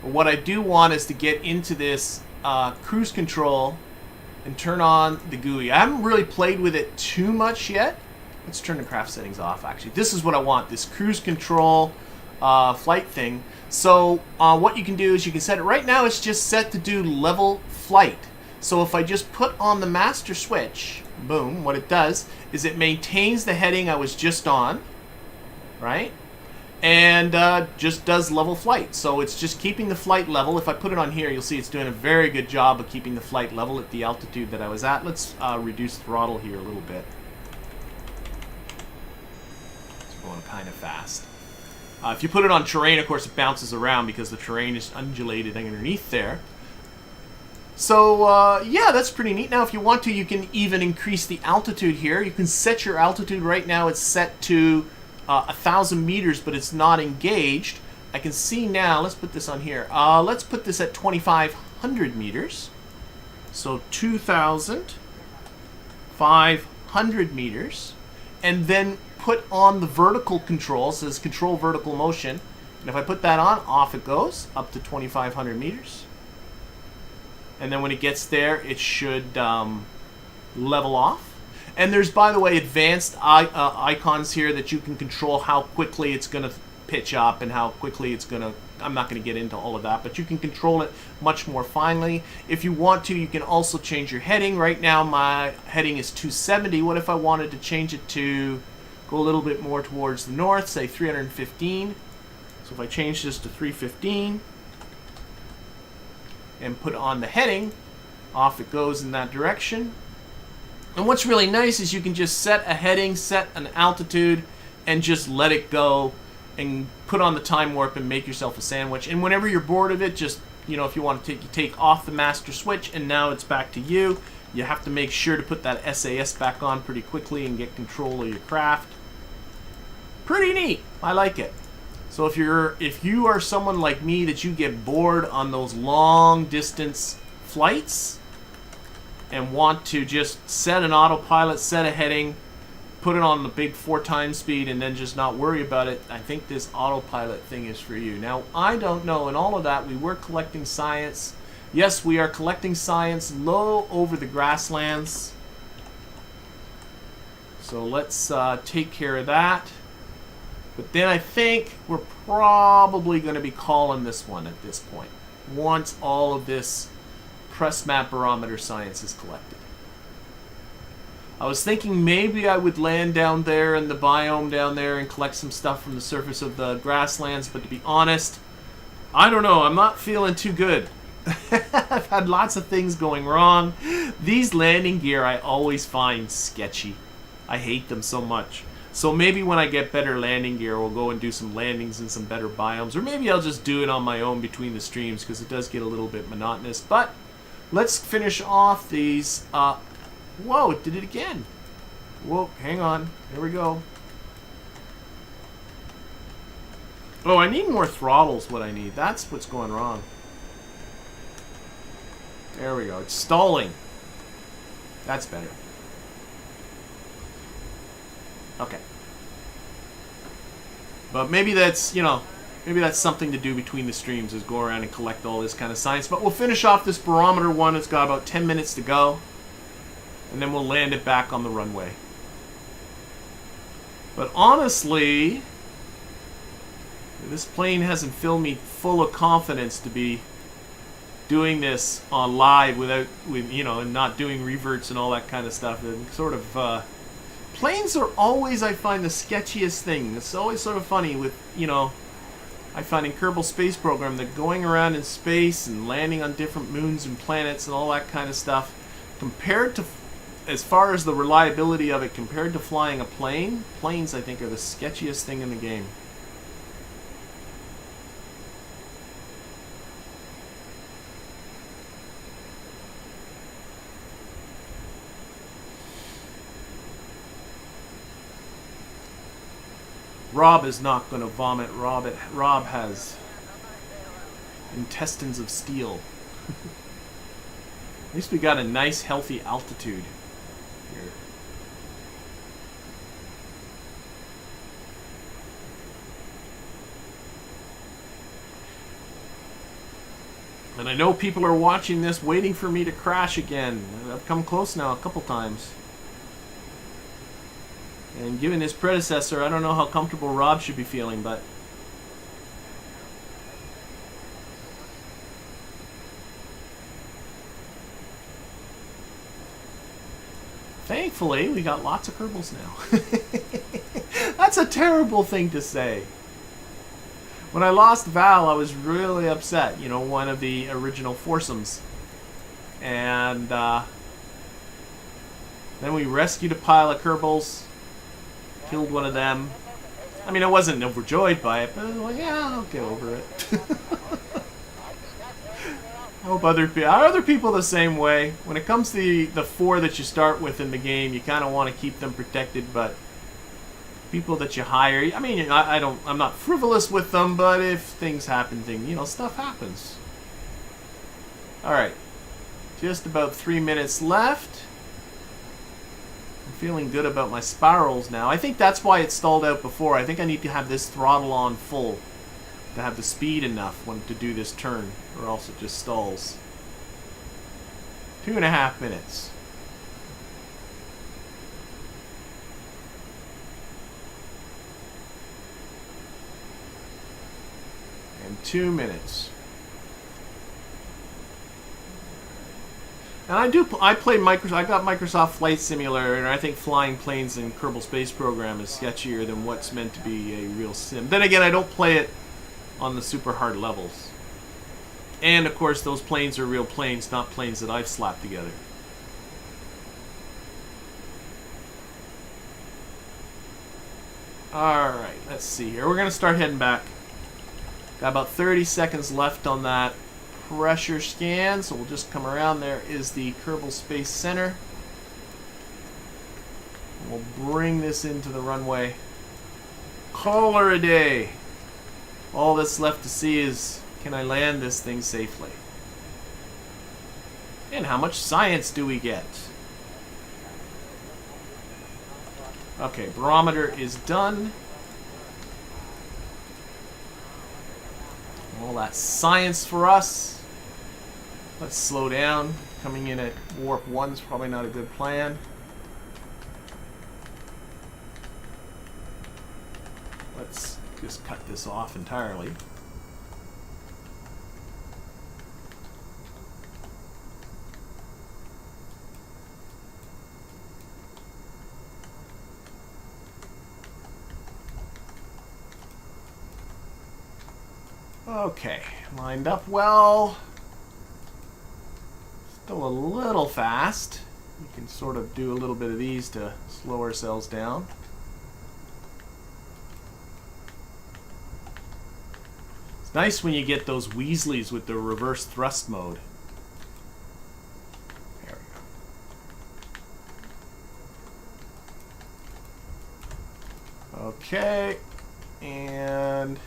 But what I do want is to get into this cruise control and turn on the GUI. I haven't really played with it too much yet. Let's turn the craft settings off, actually. This is what I want, this cruise control flight thing. So what you can do is you can set it, right now it's just set to do level flight. So if I just put on the master switch, boom, what it does is it maintains the heading I was just on, right? And just does level flight. So it's just keeping the flight level. If I put it on here, you'll see it's doing a very good job of keeping the flight level at the altitude that I was at. Let's reduce throttle here a little bit. It's going kind of fast. If you put it on terrain, of course, it bounces around because the terrain is undulated underneath there. So, yeah, that's pretty neat. Now, if you want to, you can even increase the altitude here. You can set your altitude. Right now, it's set to 1,000 meters, but it's not engaged. I can see now, let's put this on here. Let's put this at 2,500 meters. So 2,500 meters. And then put on the vertical control. So it says control vertical motion. And if I put that on, off it goes, up to 2,500 meters. And then when it gets there, it should level off. And there's, by the way, advanced icons here that you can control how quickly it's going to pitch up and how quickly it's going to... I'm not going to get into all of that, but you can control it much more finely. If you want to, you can also change your heading. Right now, my heading is 270. What if I wanted to change it to go a little bit more towards the north, say 315? So if I change this to 315... and put on the heading, off it goes in that direction. And what's really nice is you can just set a heading, set an altitude, and just let it go and put on the time warp and make yourself a sandwich. And whenever you're bored of it, just, you know, if you want to take off the master switch and now it's back to you. You have to make sure to put that SAS back on pretty quickly and get control of your craft. Pretty neat. I like it. So if you are someone like me that you get bored on those long distance flights and want to just set an autopilot, set a heading, put it on the big 4x speed and then just not worry about it, I think this autopilot thing is for you. Now, I don't know. In all of that, we were collecting science. Yes, we are collecting science low over the grasslands. So let's take care of that. But then I think we're probably going to be calling this one at this point, once all of this press map barometer science is collected. I was thinking maybe I would land down there in the biome down there and collect some stuff from the surface of the grasslands, but to be honest, I don't know. I'm not feeling too good. I've had lots of things going wrong. These landing gear I always find sketchy. I hate them so much. So maybe when I get better landing gear, we'll go and do some landings in some better biomes. Or maybe I'll just do it on my own between the streams, because it does get a little bit monotonous. But let's finish off these. Whoa, it did it again. Whoa, hang on. Here we go. Oh, I need more throttles, what I need. That's what's going wrong. There we go. It's stalling. That's better. Okay. But maybe that's, you know, maybe that's something to do between the streams, is go around and collect all this kind of science. But we'll finish off this barometer one. It's got about 10 minutes to go. And then we'll land it back on the runway. But honestly, this plane hasn't filled me full of confidence to be doing this on live with you know, and not doing reverts and all that kind of stuff. And sort of planes are always, I find, the sketchiest thing. It's always sort of funny with, you know, I find in Kerbal Space Program that going around in space and landing on different moons and planets and all that kind of stuff, compared to, as far as the reliability of it, compared to flying a plane, planes I think are the sketchiest thing in the game. Rob is not going to vomit. Rob has intestines of steel. At least we got a nice, healthy altitude here. And I know people are watching this waiting for me to crash again. I've come close now a couple times. And given his predecessor, I don't know how comfortable Rob should be feeling, but thankfully we got lots of Kerbals now. That's a terrible thing to say. When I lost Val, I was really upset, you know, one of the original foursomes. And then we rescued a pile of Kerbals. Killed one of them. I mean, I wasn't overjoyed by it, but I was like, yeah, I'll get over it. I hope other people the same way. When it comes to the four that you start with in the game, you kind of want to keep them protected, but people that you hire, I mean, I'm not frivolous with them, but if things happen, you know, stuff happens. All right, just about 3 minutes left. I'm feeling good about my spirals now. I think that's why it stalled out before. I think I need to have this throttle on full to have the speed enough to do this turn, or else it just stalls. 2.5 minutes. And 2 minutes. And I play Microsoft. I got Microsoft Flight Simulator, and I think flying planes in Kerbal Space Program is sketchier than what's meant to be a real sim. Then again, I don't play it on the super hard levels. And of course, those planes are real planes, not planes that I've slapped together. Alright, let's see here. We're going to start heading back. Got about 30 seconds left on that pressure scan, so we'll just come around. There is the Kerbal Space Center. We'll bring this into the runway. Call her a day. All that's left to see is, can I land this thing safely? And how much science do we get? Okay, barometer is done. All that science for us. Let's slow down. Coming in at warp 1 is probably not a good plan. Let's just cut this off entirely. Okay, lined up well. Still a little fast. We can sort of do a little bit of these to slow ourselves down. It's nice when you get those Weasleys with the reverse thrust mode. There we go. Okay, and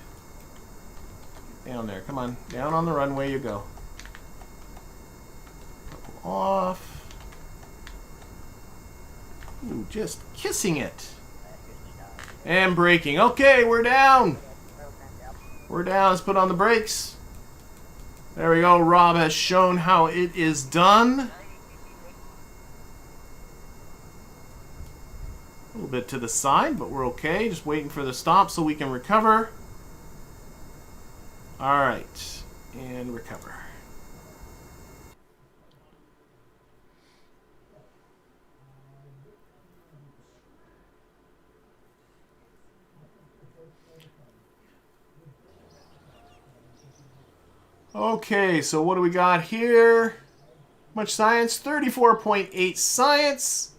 down there, come on, down on the runway you go. Couple off. Ooh, just kissing it. And braking. Okay, we're down. We're down. Let's put on the brakes. There we go. Rob has shown how it is done. A little bit to the side, but we're okay. Just waiting for the stop so we can recover. All right, and recover. Okay, so what do we got here? Much science? 34.8 science.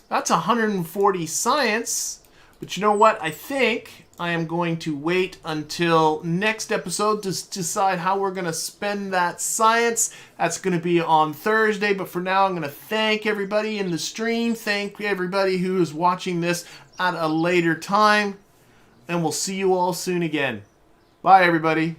That's 140 science. But you know what? I think I am going to wait until next episode to decide how we're going to spend that science. That's going to be on Thursday. But for now, I'm going to thank everybody in the stream. Thank everybody who is watching this at a later time. And we'll see you all soon again. Bye, everybody.